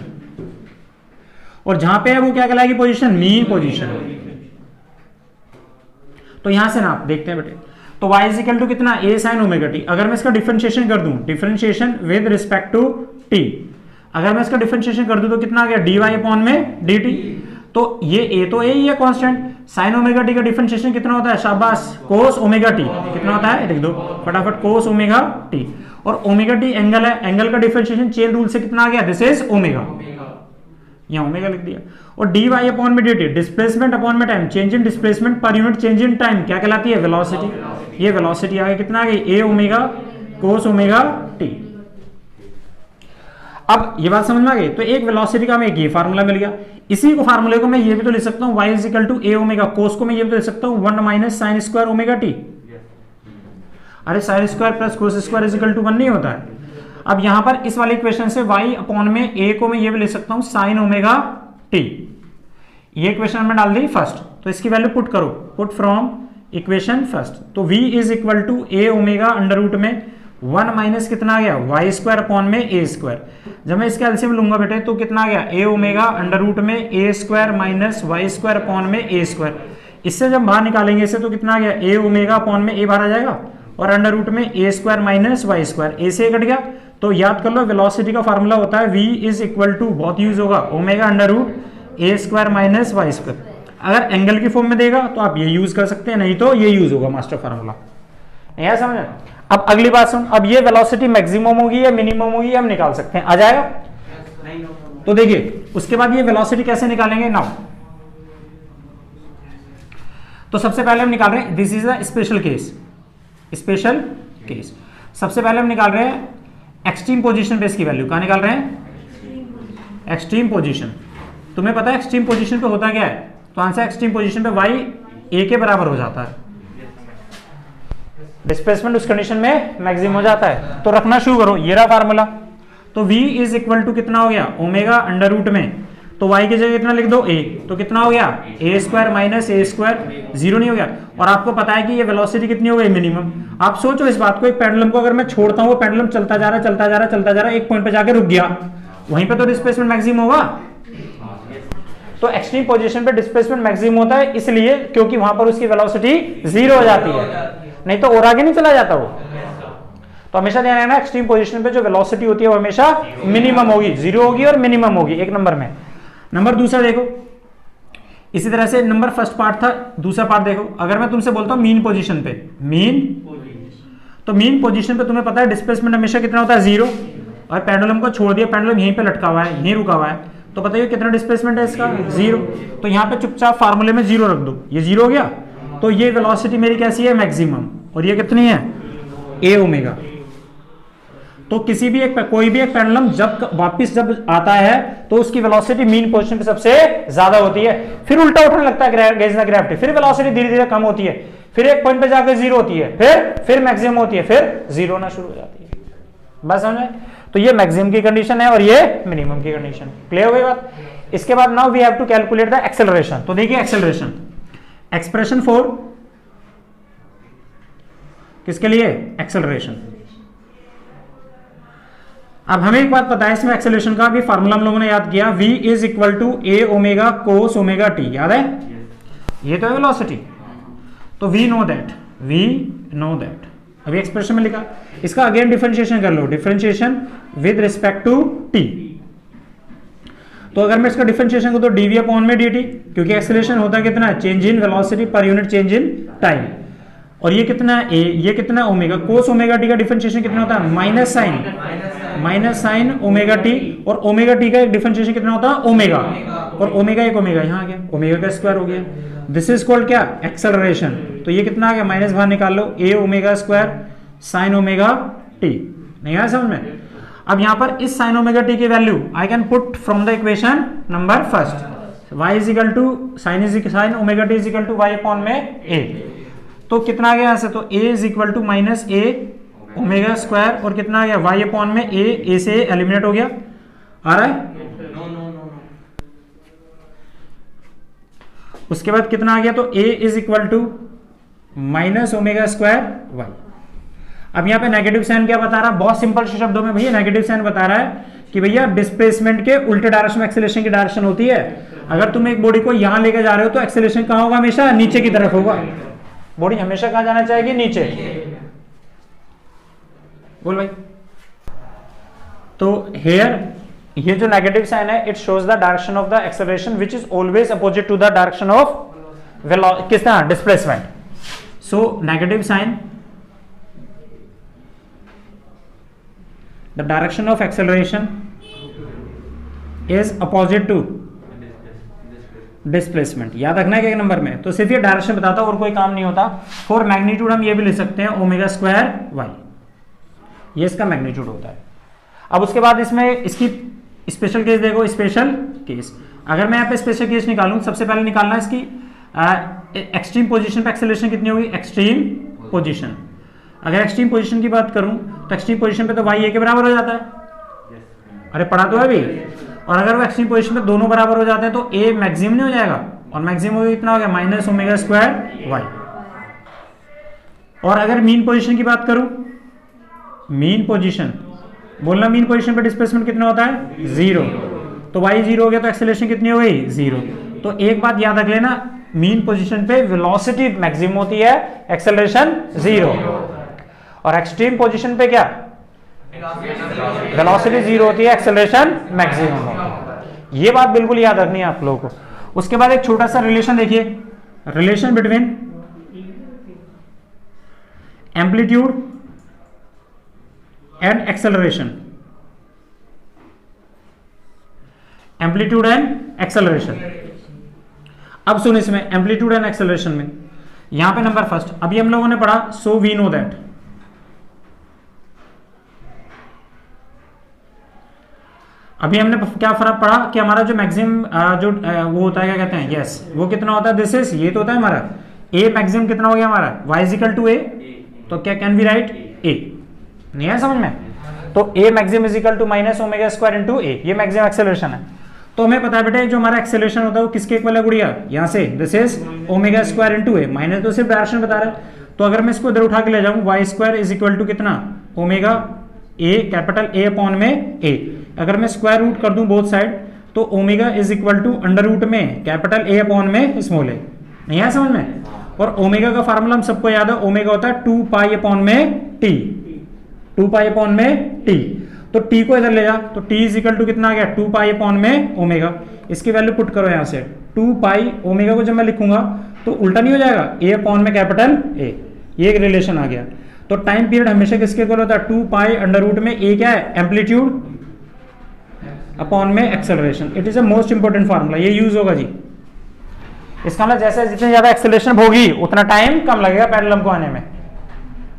[SPEAKER 1] और जहां पे है वो क्या कहलाएगी? Position, mean position. तो यहां से नाप देखते हैं बेटे, तो y इज इक्वल टू कितना? a sin omega t। अगर मैं इसका डिफरेंशिएशन कर दूं, differentiation with respect to t, अगर मैं इसका डिफरेंशिएशन कर दूं तो कितना आ गया? dy अपॉन में dt। तो ये a तो a ही है कांस्टेंट, sin ओमेगा t का डिफरेंशिएशन कितना होता है? शाबाश, cos ओमेगा t कितना होता है? लिख दो फटाफट, cos ओमेगा t। और ओमेगा t एंगल है, एंगल का डिफरेंशिएशन चेन रूल से कितना आ गया? दिस इज ओमेगा, यहां ओमेगा लिख दिया। और dy अपॉन में dt, डिस्प्लेसमेंट अपॉन में टाइम, चेंज इन डिस्प्लेसमेंट पर यूनिट चेंज इन टाइम क्या कहलाती है? वेलोसिटी। ये वेलोसिटी आ गई, कितना आ गई? a omega cos omega t। अब ये बात समझ में आ गई? तो एक वेलोसिटी का हमें एक ये फार्मूला मिल गया। इसी को फार्मूले को मैं ये भी तो लिख सकता हूं, y is equal to a omega, cos को मैं ये भी तो लिख सकता हूं 1 minus sine square omega t। अरे sine square plus cos square is equal to 1 नहीं होता है? अब यहां पर इस वाले इक्वेशन से y अपॉन में a को मैं ये भी लिख सकता हूं साइन ओमेगा t। ये इक्वेशन में डाल दी फर्स्ट, तो इसकी वैल्यू पुट करो, पुट फ्रॉम इक्वेशन फर्स्ट। तो v is equal to a omega under root में 1 माइनस कितना आ गया? y स्क्वायर अपॉन में a स्क्वायर। जब मैं इसका एलसीएम लूंगा बेटे तो कितना आ गया? a ओमेगा अंडर रूट में a square minus y square upon में a स्क्वायर। इससे जब बाहर निकालेंगे इसे तो कितना आ गया? a ओमेगा अपॉन में a बाहर आ जाएगा, और अंडर रूट में a square minus y square, a से कट गया। तो याद कर लो, वेलोसिटी का फार्मूला होता है v इज इक्वल टू, बहुत यूज होगा, omega under root a square minus y square. अगर एंगल की फॉर्म में देगा तो आप ये यूज कर सकते हैं, नहीं तो ये यूज होगा मास्टर फार्मूला। यह समझ। अब अगली बात सुन, अब ये वेलोसिटी मैक्सिमम होगी या मिनिमम होगी हम निकाल सकते हैं, आ जाएगा? तो देखिए उसके बाद ये वेलोसिटी कैसे निकालेंगे नाउ। तो सबसे पहले हम निकाल रहे हैं, this is a special case, special case. सबसे पहले हम निकाल रहे हैं एक्सट्रीम पोजीशन पे इसकी वैल्यू। कहां निकाल रहे हैं? Extreme position. तुम्हें पता है एक्सट्रीम पोजीशन पे होता क्या है? तो आंसर एक्सट्रीम पोजीशन पे y a के बराबर हो जाता है, डिस्प्लेसमेंट उस कंडीशन में मैक्सिमम हो जाता है। तो रखना शुरू करो, ये रहा फार्मूला। तो v इज इक्वल टू कितना हो गया? ओमेगा अंडर रूट में, तो y की जगह कितना लिख दो? a, तो कितना हो गया? a square minus a square, zero नहीं हो गया। और आपको पता है कि ये वेलोसिटी कितनी हो गई? मिनिमम। आप सोचो इस बात को, एक पेंडुलम को अगर मैं छोड़ता हूं, वो पेंडुलम चलता जा रहा है, चलता जा रहा है, चलता जा रहा है, एक पॉइंट पे जाके रुक गया, वहीं पे तो डिस्प्लेसमेंट मैक्सिमम होगा। तो एक्सट्रीम पोजीशन पे डिस्प्लेसमेंट मैक्सिमम होता है, इसलिए क्योंकि वहां पर उसकी वेलोसिटी जीरो हो जाती है, नहीं तो और आगे नहीं चला जाता वो। तो हमेशा ध्यान रखना, एक्सट्रीम पोजीशन पे जो वेलोसिटी होती है वो हमेशा मिनिमम होगी, जीरो होगी और मिनिमम होगी, एक नंबर में। नंबर दूसरा देखो, इसी तरह से नंबर फर्स्ट पार्ट था, दूसरा पार्ट देखो। अगर मैं तुमसे बोलता हूं मीन पोजीशन पे, मीन, तो मीन पोजीशन पे तुम्हें पता है डिस्प्लेसमेंट हमेशा कितना होता है? जीरो। और पेंडुलम को छोड़ दिया, पेंडुलम यहीं पे लटका हुआ है, यहीं रुका हुआ है, तो बताइए कितना डिस्प्लेसमेंट है इसका? जीरो। तो यहाँ पे चुपचाप फार्मूले में जीरो रख दो, ये जीरो हो गया। तो ये वेलोसिटी मेरी कैसी है? मैक्सिमम। और ये कितनी है? a omega. तो किसी भी एक कोई भी एक पेंडुलम जब वापस जब आता है तो उसकी वेलोसिटी मीन पोजीशन पे सबसे ज्यादा होती है, फिर उल्टा उठने लगता है अगेंस्ट द ग्रेविटी, फिर वेलोसिटी धीरे धीरे कम होती है, फिर एक पॉइंट पे जाकर जीरो होती है, फिर मैक्सिमम होती है, फिर जीरो होना शुरू हो जाती है। बस समझ में? तो ये मैक्सिमम की कंडीशन है और ये मिनिमम की कंडीशन। क्लियर हो गई बात? इसके बाद now we have to calculate the acceleration. तो देखिए एक्सेलरेशन एक्सप्रेशन फॉर किसके लिए? एक्सेलरेशन। अब हमें एक बात पता है इसमें एक्सेलरेशन का भी फार्मूला हम लोगों ने याद किया, v is equal to a omega cos omega t, याद है? ये तो है वेलोसिटी, तो वी नो दैट अभी एक्सप्रेशन में लिखा। इसका अगेन डिफरेंशिएशन कर लो, differentiation with respect to t. तो अगर मैं इसका डिफरेंशिएशन करूं तो dv अपॉन में dt, क्योंकि एक्सेलरेशन होता है कितना? Change in velocity per unit change in time. और ये कितना है? a, ये कितना ओमेगा, कोस ओमेगा टी का डिफरेंशिएशन कितना होता है? माइनस साइन ओमेगा टी, और ओमेगा टी का एक डिफरेंशिएशन कितना होता है? ओमेगा, और ओमेगा एक ओमेगा यहाँ आ गया, ओमेगा का स्क्वायर हो गया। दिस इज कॉल्ड क्या? एक्सेलरेशन। तो ये कितना आ गया? माइनस बाहर निकाल लो, a omega square sine omega t. नहीं आया समझ में? अब यहां पर इस साइन ओमेगा टी की value I can put from the equation number first, y is equal to sine omega t is equal to y upon में a। तो कितना आ गया यहां से? तो a is equal to minus a omega square, और कितना आ गया? y अपॉन में a से एलिमिनेट हो गया। आ रहा है? उसके बाद कितना आ गया? तो a is equal to minus omega square y। अब यहाँ पे नेगेटिव साइन क्या बता रहा है? बहुत सिंपल शब्दों में भैया नेगेटिव साइन बता रहा है कि भैया डिस्प्लेसमेंट के उल्टे डायरेक्शन में एक्सेलरेशन की डायरेक्शन होती है। अगर तुम एक बॉडी को यहां लेके जा रहे हो तो एक्सेलरेशन कहां होगा? हमेशा नीचे की तरफ होगा। बॉडी हमेशा कहां जाना चाहेगी? नीचे। बोल भाई। तो हेयर ये जो नेगेटिव साइन है it shows the direction of the acceleration which is always opposite to the direction of किसका? Displacement. So negative sign, the direction of acceleration is opposite to displacement। याद रखना है एक नंबर में, तो सिर्फ ये डायरेक्शन बताता और कोई काम नहीं होता। फॉर मैग्नीट्यूड हम ये भी लिख सकते हैं ओमेगा स्क्वायर वाई, ये इसका मैग्नीट्यूड होता है। अब उसके बाद इसमें इसकी स्पेशल केस देखो, स्पेशल केस। अगर मैं यहाँ पे स्पेशल केस निकालूं, सबसे पहले निकालना इसकी एक्सट्रीम पोजीशन पे एक्सेलरेशन कितनी होगी? Extreme position. अगर एक्सट्रीम पोजीशन की बात करूं तो एक्सट्रीम पोजीशन पे तो y a के बराबर हो जाता है। अरे पढ़ा तो है अभी। और अगर वो एक्सट्रीम पोजीशन पे दोनों बराबर हो जाते हैं तो a मैक्सिमम नहीं हो जाएगा, और मैक्सिमम कितना हो गया? Minus omega square y। और अगर मीन पोजीशन की बात करूं, मीन पोजीशन बोलना, मीन पोजीशन पे डिस्प्लेसमेंट कितना होता है? जीरो। तो y जीरो हो गया तो एक्सेलरेशन कितनी हो गई? जीरो। तो एक बात याद रख लेना, मीन पोजीशन पे वेलोसिटी मैक्सिमम होती है, एक्सेलरेशन जीरो। और एक्सट्रीम पोजीशन पे क्या? वेलोसिटी जीरो होती है, एक्सेलरेशन मैक्सिमम होती है। ये बात बिल्कुल याद रखनी है आप लोगों को। उसके बाद एक छोटा सा रिलेशन देखिए, relation between amplitude and acceleration. Amplitude and acceleration. अब सुन, इसमें एम्पलीट्यूड एंड एक्सेलरेशन में यहां पे नंबर फर्स्ट अभी हम लोगों ने पढ़ा, सो वी नो दैट। अभी हमने क्या फर्क पड़ा कि हमारा जो मैक्सिमम जो वो होता है, क्या कहते हैं, यस, वो कितना होता है? दिस इज, ये तो होता है हमारा ए मैक्सिमम कितना हो गया हमारा? y इज इक्वल टू ए। तो क्या कैन बी राइट? ए। नहीं है समझ में? तो a maximum is equal to minus omega square into a, ये मैक्सिमम एक्सेलरेशन है। तो हमें पता है बेटा जो हमारा एक्सेलरेशन होता है वो किसके इक्वल है गुड़िया? यहाँ से this is omega square into A, minus तो सिर्फ डायरेक्शन बता रहा है। तो अगर मैं इसको इधर उठा के ले जाऊं, y square is equal to कितना? Omega a capital a upon में ए। अगर मैं स्क्वायर रूट कर दूं बोथ साइड तो omega is equal to under root में कैपिटल ए अपॉन में स्मॉल ए। नहीं है समझ में? और ओमेगा का फार्मूला हम सबको याद है, ओमेगा होता है 2 पाई अपॉन में टी, 2 पाई अपॉन में टी। तो टी को इधर ले जा तो टी इज इक्वल टू कितना आ गया? 2 पाई अपॉन में ओमेगा। इसकी वैल्यू पुट करो यहाँ से, 2 पाई ओमेगा को जब मैं लिखूंगा तो उल्टा नहीं हो जाएगा? ए अपॉन में कैपिटल ए, ये एक रिलेशन आ गया। तो टाइम पीरियड हमेशा किसके इक्वल होता है? 2 पाई अंडर रूट में ए क्या है? एम्पलीट्यूड अपॉन में acceleration. It is a most important formula, ये यूज होगा जी। इसका मतलब जैसे जितनी ज्यादा एक्सेलरेशन होगी उतना टाइम कम लगेगा पेंडुलम को आने में।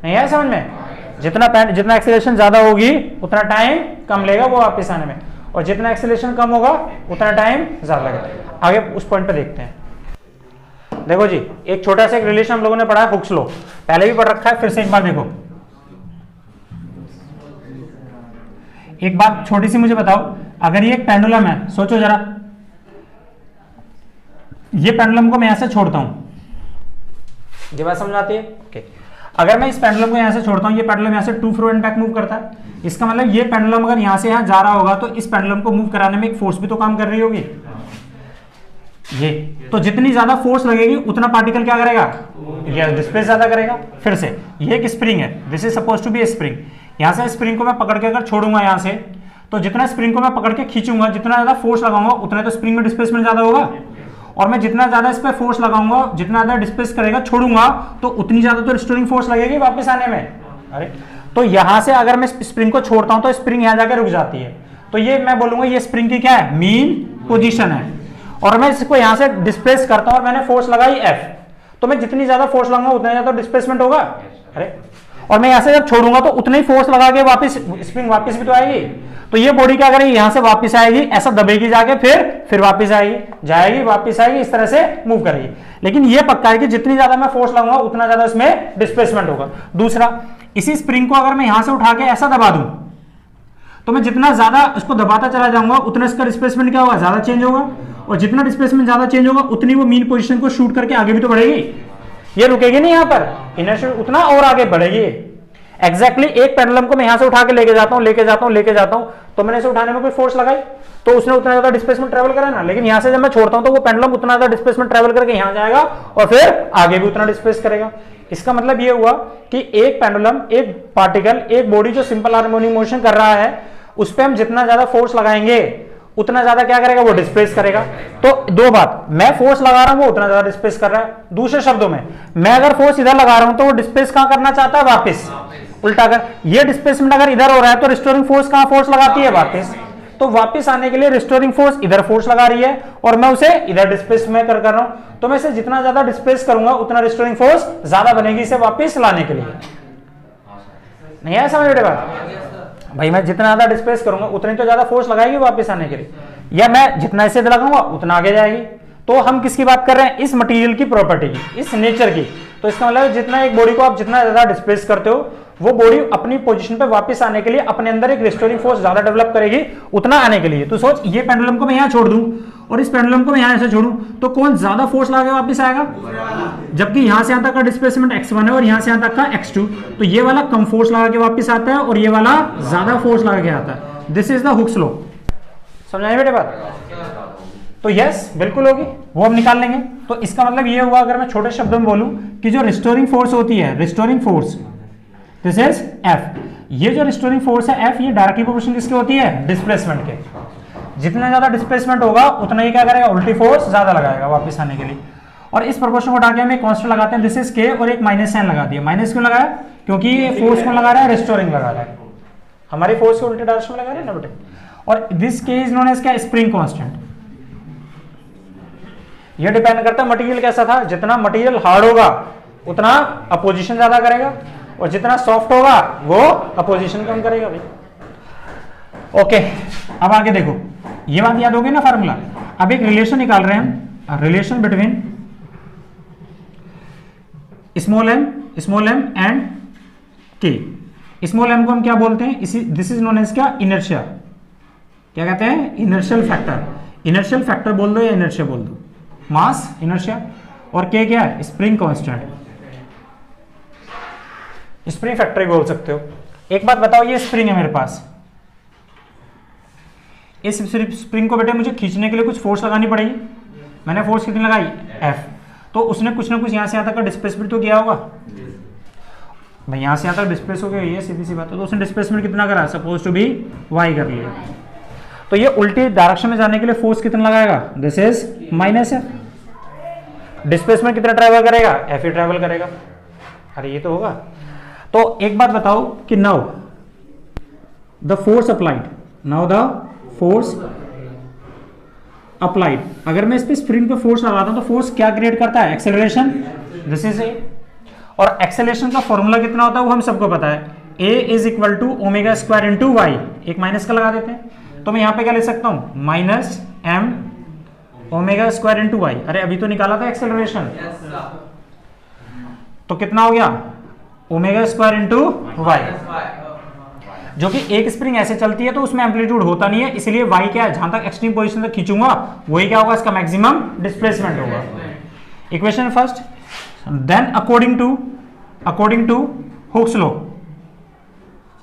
[SPEAKER 1] नहीं है समझ में? जितना एक्सेलरेशन ज्यादा होगी उतना टाइम कम लेगा वो वापस आने में, और जितना एक्सेलरेशन कम होगा उतना टाइम ज्यादा लगेगा। आगे उस पॉइंट पे देखते हैं। देखो जी, एक छोटा सा एक रिलेशन हम लोगों ने पढ़ा है, हुक्स लॉ, पहले भी पढ़ रखा है, फिर से एक बार देखो। एक बात छोटी सी मुझे बताओ, अगर ये एक पेंडुलम है, सोचो जरा, ये पेंडुलम को मैं यहां से छोड़ता हूं, ये बात समझ आती है? ओके। अगर मैं इस पेंडुलम को यहां से छोड़ता हूं, ये पेंडुलम यहां से to fro and back move करता है, इसका मतलब ये पेंडुलम अगर यहां से यहां जा रहा होगा तो इस पेंडुलम को मूव कराने में एक फोर्स भी तो काम कर रही होगी, ये तो जितनी ज्यादा फोर्स लगेगी उतना पार्टिकल क्या करेगा, ये डिस्प्लेस ज्यादा करेगा। फिर से ये एक स्प्रिंग है, this is suppose to be a spring, यहां से स्प्रिंग को मैं पकड़ के अगर छोड़ूंगा यहां से, तो जितना स्प्रिंग को मैं पकड़ के खींचूंगा, जितना ज्यादा फोर्स लगाऊंगा उतना तो स्प्रिंग में डिस्प्लेसमेंट ज्यादा होगा, और मैं जितना ज्यादा इस पे फोर्स लगाऊंगा, जितना ज्यादा डिस्प्लेस करेगा, छोड़ूंगा तो उतनी ज्यादा तो रिस्टोरिंग फोर्स लगेगी वापस आने में। अरे तो यहां से अगर मैं स्प्रिंग को छोड़ता हूं तो स्प्रिंग यहां जाकर रुक जाती है, तो ये मैं बोलूंगा ये स्प्रिंग की क्या है, मीन पोजीशन है, और मैं इसको यहां से डिस्प्लेस करता हूं और मैंने फोर्स लगाई F, तो मैं जितनी ज्यादा फोर्स लगाऊंगा उतना ज्यादा डिस्प्लेसमेंट होगा। अरे और मैं यहां से जब छोड़ूंगा तो उतना ही फोर्स लगा के वापस स्प्रिंग वापस भी तो आएगी, तो ये बॉडी क्या करेगी, यहां से वापस आएगी, ऐसा दबेगी जाके, फिर वापस आएगी, जाएगी वापस आएगी, इस तरह से मूव करेगी। लेकिन ये पक्का है कि जितनी ज्यादा मैं फोर्स लगाऊंगा उतना ज्यादा इसमें डिस्प्लेसमेंट होगा। दूसरा, इसी स्प्रिंग को अगर मैं यहां से उठा के ऐसा दबा दूं, तो मैं जितना ज्यादा इसको दबाता चला जाऊंगा उतना इसका डिस्प्लेसमेंट क्या होगा, ज्यादा चेंज होगा, और जितना डिस्प्लेसमेंट ज्यादा चेंज होगा उतनी वो मीन पोजीशन को शूट करके आगे भी तो बढ़ेगी, ये रुकेगी नहीं यहां पर, इनर्शिया उतना और आगे बढ़ेगी। एग्जैक्टली एक पेंडुलम को मैं यहां से उठा के लेके जाता हूं, तो मैंने इसे उठाने में कोई फोर्स लगाई तो उसने उतना ज्यादा डिस्प्लेसमेंट ट्रेवल करा ना, लेकिन यहां से जब मैं छोड़ता हूं तो वो पेंडुलम उतना ज्यादा डिस्प्लेसमेंट ट्रेवल करके यहां जाएगा और फिर आगे भी उतना डिस्प्लेस करेगा। इसका मतलब ये हुआ कि एक पेंडुलम, एक पार्टिकल, एक बॉडी जो सिंपल हार्मोनिक मोशन कर रहा है, उस पर हम जितना ज्यादा फोर्स लगाएंगे उतना ज्यादा क्या करेगा, वो डिस्प्लेस करेगा। तो दो बात, मैं फोर्स लगा रहा हूं वो उतना ज्यादा डिस्प्लेस कर रहा है, दूसरे शब्दों में मैं अगर फोर्स इधर लगा रहा हूं तो वो डिस्प्लेस कहां करना चाहता है, वापस। उल्टा कर, ये डिस्प्लेसमेंट अगर इधर हो रहा है तो रिस्टोरिंग फोर्स कहां फोर्स लगाती है, वापस। तो वापस आने के लिए रिस्टोरिंग फोर्स इधर फोर्स लगा रही है और मैं उसे इधर डिस्प्लेस में कर रहा हूं, तो मैं इसे जितना ज्यादा डिस्प्लेस करूंगा उतना रिस्टोरिंग फोर्स ज्यादा बनेगी इसे वापस लाने के लिए। नहीं आया समझ बेटे बात? भाई मैं जितना ज्यादा डिस्प्लेस करूंगा उतनी तो ज्यादा फोर्स लगाएगी वापस आने के लिए, या मैं जितना इसे लगाऊंगा उतना आगे जाएगी। तो हम किसकी बात कर रहे हैं, इस मटेरियल की प्रॉपर्टी की, इस नेचर की। तो इसका मतलब जितना एक बॉडी को आप जितना ज्यादा डिस्प्लेस करते हो, वो बॉडी अपनी पोजीशन पे वापस आने के लिए अपने अंदर एक रिस्टोरिंग फोर्स ज्यादा डेवलप करेगी उतना आने के लिए। तो सोच, ये पेंडुलम को मैं यहां छोड़ दूं और इस पेंडुलम को मैं यहां ऐसे छोड़ूं, तो कौन ज्यादा फोर्स लगा के वापस आएगा, जबकि यहां से यहां तक का डिस्प्लेसमेंट x1 है और यहां से यहां तक का x2, तो ये वाला कम फोर्स लगा के वापस आता है और ये वाला ज्यादा फोर्स लगा के आता है। This is the Hooke's law. समझाइए बेटे बात? तो यस बिल्कुल होगी, वो हम निकाल लेंगे। तो इसका मतलब ये हुआ, अगर मैं छोटे शब्दों में बोलूं, कि जो रिस्टोरिंग फोर्स होती है, restoring force, this is F। ये जो रिस्टोरिंग फोर्स है F, ये डायरेक्टली प्रोपोर्शनल किसकी होती है, डिस्प्लेसमेंट के। जितना ज्यादा डिस्प्लेसमेंट होगा उतना ही क्या करेगा, उल्टी फोर्स ज्यादा लगाएगा वापस आने के लिए। और इस प्रोपोर्शन को हटा के हम एक कांस्टेंट लगाते हैं, दिस इज K, और एक माइनस साइन लगा दिया। माइनस क्यों लगाया, क्योंकि ये फोर्स को लगा रहा है, रिस्टोरिंग लगा रहा है, हमारी फोर्स को उल्टी डायरेक्शन में लगा रहे हैं ना बेटे। और this K is known as क्या, स्प्रिंग कांस्टेंट। ये डिपेंड करता है मटेरियल कैसा था, जितना मटेरियल हार्ड होगा उतना अपोजिशन ज्यादा करेगा, और जितना सॉफ्ट होगा वो अपोजिशन कम करेगा भाई। ओके, अब आगे देखो, ये बात याद होगी ना फार्मूला। अब एक रिलेशन निकाल रहे हैं, relation between small m and k. Small m को हम क्या बोलते हैं, दिस इज नोन एज क्या, इनर्शिया। क्या कहते हैं, इनर्शियल फैक्टर। इनर्शियल फैक्टर बोल दो या इनर्शिया बोल दो, मास इनर्शिया। और के क्या है, स्प्रिंग कांस्टेंट, स्प्रिंग फैक्टर बोल सकते हो। एक बात बताओ, ये स्प्रिंग है मेरे पास, इस स्प्रिंग को बेटे मुझे खींचने के लिए कुछ फोर्स लगानी पड़ेगी। मैंने फोर्स कितनी लगाई, F, तो उसने कुछ ना कुछ यहां से यहां तक का डिस्प्लेसमेंट तो किया होगा भाई, यहां से यहां तक डिस्प्लेस हो गया, ये सीधी सी बात है। तो उसने डिस्प्लेसमेंट कितना करा, सपोज टू बी y कर लिया, तो ये उल्टी डायरेक्शन में जाने के लिए फोर्स कितना लगाएगा, दिस इज माइनस है। डिस्प्लेसमेंट कितना ट्रैवल करेगा, F ही ट्रैवल करेगा। अरे ये तो होगा। तो एक बात बताओ कि now the force applied, now the force applied, अगर मैं इस पे स्प्रिंग पे फोर्स लगाता हूं तो फोर्स क्या क्रिएट करता है, एक्सेलरेशन, दिस इज ए। और एक्सेलरेशन का फॉर्मूला कितना होता है वो हम सबको पता है, a is equal to omega square into y, एक माइनस का लगा देते हैं, तो मैं यहां पे क्या ले सकता हूं minus m omega square into y. अरे अभी तो निकाला था एक्सेलरेशन, तो कितना हो गया ओमेगा स्क्वायर इंटू वाई, जो कि एक स्प्रिंग ऐसे चलती है तो उसमें एम्पलीट्यूड होता नहीं है, इसलिए वाई क्या है, जहां तक एक्सट्रीम पोजीशन तक खींचूंगा वही क्या होगा, इसका मैक्सिमम डिस्प्लेसमेंट होगा। Equation first, then according to Hooke's law,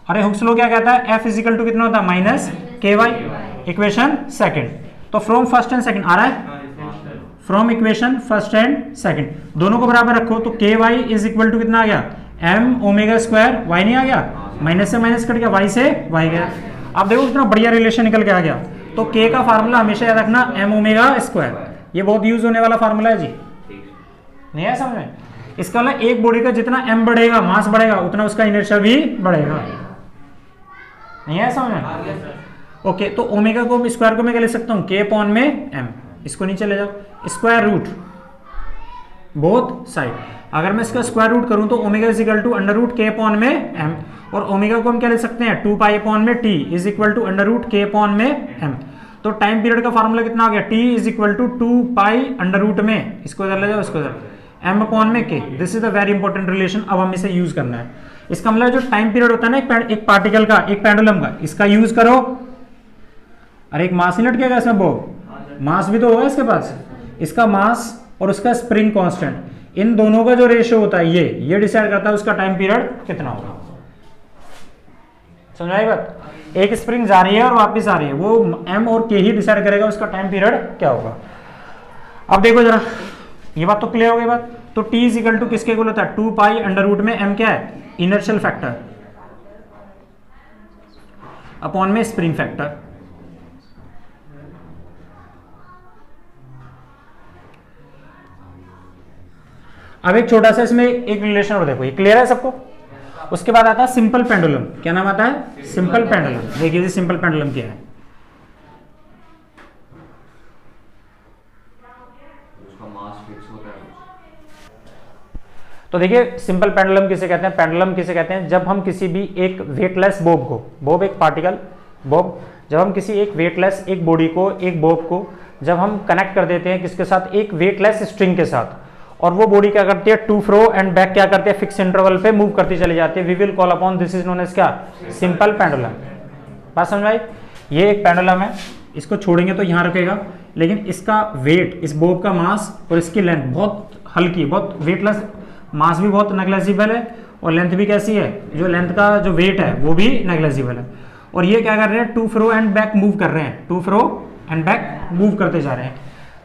[SPEAKER 1] अरे हुक्स लॉ क्या कहता है, F इजिकल टू कितना होता है minus k Y. Equation second, तो फ्रॉम फर्स्ट एंड सेकंड आ रहा है, from equation first and second दोनों को बराबर रखो, तो के वाई इज इक्वल टू कितना आ गया, एम ओमेगा स्क्वायर वाई नहीं आ गया, माइनस से माइनस कट गया, वाई से वाई गया। अब देखो कितना बढ़िया रिलेशन निकल के आ गया। तो के का फार्मूला हमेशा याद रखना एम ओमेगा स्क्वायर, ये बहुत यूज होने वाला फार्मूला है जी, नहीं है समझ में। इसका मतलब एक बॉडी का जितना एम बढ़ेगा, मास बढ़ेगा, उतना उसका इनर्शिया भी बढ़ेगा, नहीं है समझ में। ओके, तो ओमेगा को स्क्वायर को मैं क्या ले सकता हूं, के अपॉन में एम, इसको नीचे ले जाओ, स्क्वायर रूट बोथ साइड, अगर मैं इसका स्क्वायर रूट करूं तो omega is equal to under root k upon में एम, और ओमेगा को हम क्या ले सकते हैं 2 पाई अपॉन में t is equal to under root k upon में एम। तो टाइम पीरियड का फार्मूला कितना आ गया, t is equal to 2 pi under root में, इसको इधर ले जाओ, इसको इधर, एम अपॉन में के। This is the very important relation, अब हमें इसे यूज करना है। इसका मतलब जो टाइम पीरियड होता है ना एक पार्टिकल का, एक पेंडुलम का, इसका यूज करो। अरे एक मास ही लटकेगा गया इसमें, वो मास भी तो होगा इसके पास, इसका मास और उसका स्प्रिंग कांस्टेंट, इन दोनों का जो रेशियो होता है ये डिसाइड करता है उसका टाइम पीरियड कितना होगा। समझाई बात, एक स्प्रिंग जा रही है और वापस आ रही है, वो एम और के ही डिसाइड करेगा उसका टाइम पीरियड क्या होगा। अब देखो जरा, ये बात तो क्लियर हो गई बात। तो टी इज इक्वल टू किसके इक्वल होता है, 2 पाई अंडर रूट में एम क्या है, इनर्शियल फैक्टर अपॉन में स्प्रिंग फैक्टर। अब एक छोटा सा इसमें एक रिलेशन और देखो, ये क्लियर है सबको। उसके बाद आता है सिंपल पेंडुलम, क्या नाम आता है, सिंपल पेंडुलम। देखिए सिंपल पेंडुलम क्या है,
[SPEAKER 3] उसका मास फिक्स होता है।
[SPEAKER 1] तो देखिए सिंपल पेंडुलम किसे कहते हैं, पेंडुलम किसे कहते हैं, जब हम किसी भी एक वेटलेस बॉब को, बॉब एक पार्टिकल बॉब, जब हम किसी एक वेटलेस एक बॉडी को, एक बॉब को जब हम कनेक्ट कर देते हैं किसके साथ, एक वेटलेस स्ट्रिंग के साथ, और वो बॉडी क्या करती है, टू फ्रो एंड बैक क्या करती है, फिक्स इंटरवल पे मूव करती चली जाती है, we will call upon this is known as क्या, सिंपल पेंडुलम। बात समझ में आई। ये एक पेंडुलम है, इसको छोड़ेंगे तो यहाँ रखेगा, लेकिन इसका वेट, इस बॉब का मास और इसकी लेंथ बहुत हल्की, बहुत वेटलेस, मास भी बहुत नेग्लेजिबल है और लेंथ भी कैसी है, जो लेंथ का जो वेट है वो भी नेग्लेजिबल है। और ये क्या कर रहे हैं, to fro and back move कर रहे हैं, to fro and back move करते जा रहे हैं।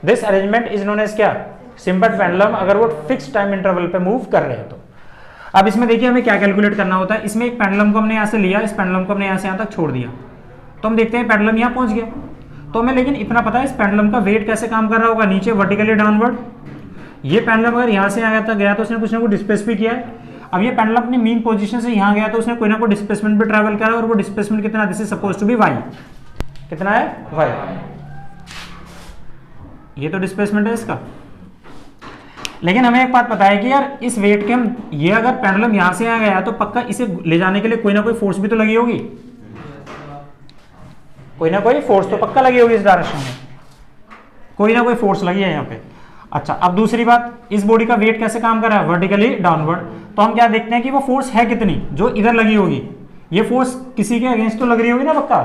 [SPEAKER 1] This arrangement is known as क्या, सिंपल पेंडुलम, अगर वो फिक्स टाइम इंटरवल पे मूव कर रहे हैं तो। अब इसमें देखिए हमें क्या कैलकुलेट करना होता है, इसमें एक पेंडुलम को हमने यहाँ से लिया, इस पेंडुलम को हमने यहाँ से यहाँ तक छोड़ दिया, तो हम देखते हैं पेंडुलम यहाँ पहुंच गया। तो हमें लेकिन इतना पता है इस पेंडुलम का वेट कैसे काम कर रहा होगा, नीचे वर्टिकली डाउनवर्ड। ये पेंडुलम अगर यहाँ से गया तो उसने कुछ ना कुछ डिस्प्लेस भी किया है। अब ये पेंडुलम अपनी मीन पोजीशन से यहाँ गया तो उसने कोई ना कोई डिस्प्लेसमेंट भी ट्रैवल करा, और वो डिस्प्लेसमेंट कितना, this is suppose to be y, कितना है वाई, ये तो डिस्प्लेसमेंट है इसका। लेकिन हमें एक बात पता है कि यार इस वेट के हम, ये अगर पेंडुलम यहां से आ गया तो पक्का इसे ले जाने के लिए कोई ना कोई फोर्स भी तो लगी होगी, कोई ना कोई फोर्स तो पक्का लगी होगी, इस डायरेक्शन में कोई ना कोई फोर्स लगी है यहाँ पे। अच्छा, अब दूसरी बात, इस बॉडी का वेट कैसे काम कर रहा है, वर्टिकली डाउनवर्ड। तो हम क्या देखते हैं कि वो फोर्स है कितनी जो इधर लगी होगी, ये फोर्स किसी के अगेंस्ट तो लग रही होगी ना पक्का।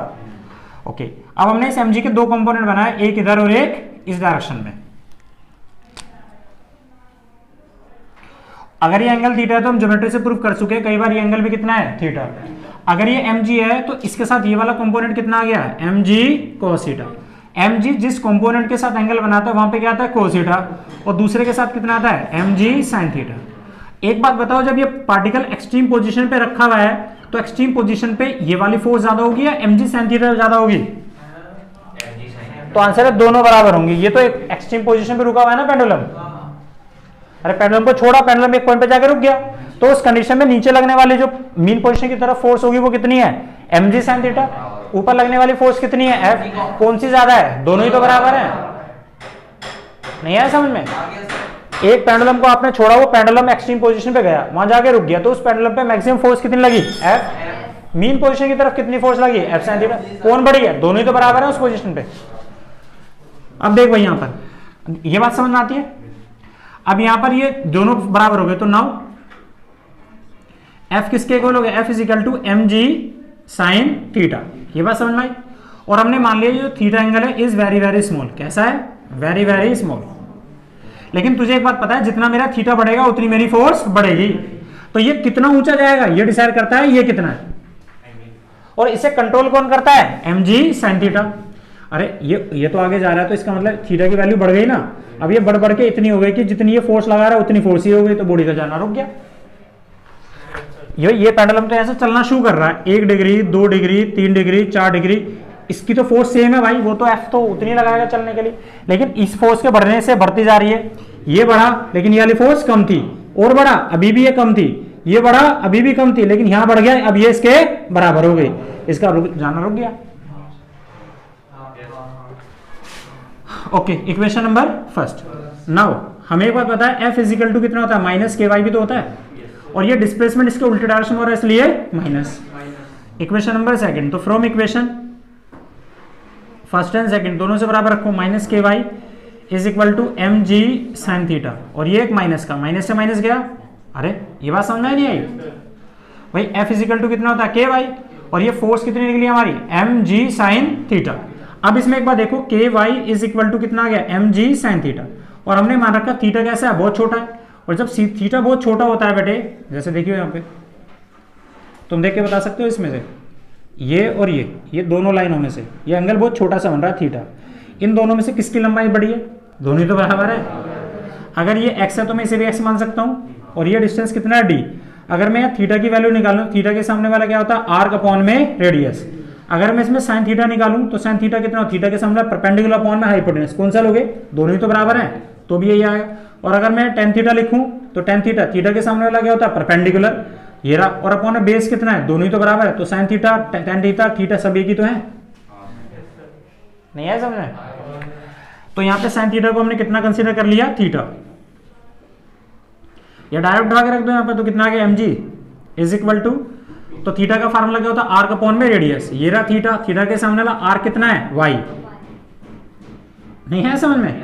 [SPEAKER 1] ओके, अब हमने इस mg के दो कंपोनेंट बनाए, एक इधर और एक इस डायरेक्शन में। अगर ये एंगल थीटा है तो हम ज्योमेट्री से प्रूव कर चुके हैं कई बार, ये एंगल भी कितना है, थीटा। अगर ये mg है तो इसके साथ ये वाला कंपोनेंट कितना आ गया, mg cos थीटा। mg जिस कंपोनेंट के साथ एंगल बनाता है वहां पे क्या आता है, cos थीटा, और दूसरे के साथ कितना आता है, mg sin थीटा। एक बात बताओ, जब ये पार्टिकल एक्सट्रीम पोजीशन पे रखा हुआ है तो एक्सट्रीम पोजीशन पे ये वाली फोर्स ज्यादा होगी या mg sin थीटा ज्यादा होगी, तो आंसर है दोनों बराबर होंगी। ये तो एक एक्सट्रीम पोजीशन पे रुका हुआ है ना पेंडुलम, अरे पेंडुलम को छोड़ा, पेंडुलम एक पॉइंट पे जाकर रुक गया, तो उस कंडीशन में नीचे लगने वाली जो मीन पोजीशन की तरफ फोर्स होगी वो कितनी है, mg sin थीटा। ऊपर लगने वाली फोर्स कितनी है, F। कौन सी ज्यादा है, दोनों ही तो बराबर है, नहीं है समझ में। एक पेंडुलम को आपने छोड़ा, वो पेंडुलम एक्सट्रीम पोजीशन पे गया, वहां जाके रुक गया, तो उस पेंडुलम पे मैक्सिमम फोर्स कितनी लगी? एफ। मीन पोजीशन की तरफ कितनी फोर्स लगी? F sine theta. कौन बड़ी है? दोनों ही तो बराबर है उस पोजीशन पे। अब देख भाई, यहां पर ये बात समझ में आती है। अब यहां पर ये दोनों बराबर हो गए, तो नाउ एफ किसके इक्वल हो गया? F is equal to m g sine theta. ये बात समझ में आई। और हमने मान लिया जो थीटा एंगल है इज वेरी वेरी स्मॉल। कैसा है? Very very small. लेकिन तुझे एक बात पता है, जितना मेरा थीटा बढ़ेगा उतनी मेरी फोर्स बढ़ेगी। तो ये कितना ऊंचा जाएगा ये डिसाइड करता है ये कितना है, और इसे कंट्रोल कौन करता है? M g sine theta. अरे ये तो आगे जा रहा है, तो इसका मतलब थीटा की वैल्यू बढ़ गई ना। अब ये बढ़ बढ़ के इतनी हो गई कि जितनी ये फोर्स लगा रहा है उतनी फोर्स ही हो गई, तो बॉडी का जाना रुक गया। ये पेंडुलम तो ऐसे चलना शुरू कर रहा है, 1 डिग्री 2 डिग्री 3 डिग्री 4 डिग्री, इसकी तो फोर्स सेम है भाई, वो तो एफ तो उतनी लगाएगा चलने के लिए। लेकिन इस फोर्स के बढ़ने से बढ़ती जा रही है, ये बढ़ा लेकिन ये वाली फोर्स कम थी, और बढ़ा अभी भी ये कम थी, ये बढ़ा अभी भी कम थी, लेकिन यहां बढ़ गया, अब ये इसके बराबर हो गई, इसका जाना रुक गया। Okay, equation number first. Now हमें एक बात पता है, एफ इजिकल टू कितना होता है? माइनस के वाई भी तो होता है, और ये डिस्प्लेसमेंट इसके उल्टे डायरेक्शन हो रहा है इसलिए माइनस। इक्वेशन नंबर सेकंड, तो from equation first and second दोनों से बराबर रखो, minus k y is equal to m g sine theta, और ये एक माइनस का, माइनस से माइनस गया। अरे ये बात समझ में नहीं आई भाई? एफ इजिकल टू कितना होता है? के वाई, और ये फोर्स कितनी निकली हमारी? M g sine theta. अब इसमें एक बात देखो, के वाई इज इक्वल टू कितना आ गया? एम जी साइन थीटा, और हमने मान रखा थीटा कैसा है? बहुत छोटा है, और जब थीटा बहुत छोटा होता है बेटे, जैसे देखिए यहाँ पे तुम देख के बता सकते हो, इसमें से ये और ये दोनों लाइनों में से ये एंगल बहुत छोटा सा बन रहा है थीटा, इन दोनों में से किसकी लंबाई बड़ी है? दोनों ही तो बराबर है। अगर ये x है तो मैं इसे भी x मान सकता हूँ, और ये डिस्टेंस कितना है? d। अगर मैं थीटा की वैल्यू निकालूं, थीटा के सामने वाला क्या होता है? आर्क अपॉन में रेडियस। अगर मैं इसमें साइन थीटा निकालूं तो साइन थीटा कितना? थीटा के सामने परपेंडिकुलर अपॉन में हाइपोटेनस। कौन सा लोगे? दोनों ही तो बराबर है, तो भी यही आएगा। और अगर मैं टेन थीटा लिखूं तो टेन थीटा, थीटा के सामने वाला क्या होता है? परपेंडिकुलर, ये रहा, और अपॉन में बेस कितना है? दोनों ही तो बराबर है, तो sine theta tan theta theta सब एक ही तो है, नहीं है समझ? तो यहाँ पे साइन थीटा को हमने कितना कंसीडर कर लिया? थीटा। या डायरेक्ट उठा के रख दो यहाँ पे, तो कितना आ गया? M g is equal to, तो थीटा का फार्मूला क्या होता है? आर्क अपॉन में रेडियस। ये रहा थीटा, थीटा के सामने वाला आर्क कितना है? वाई, नहीं है समझ में?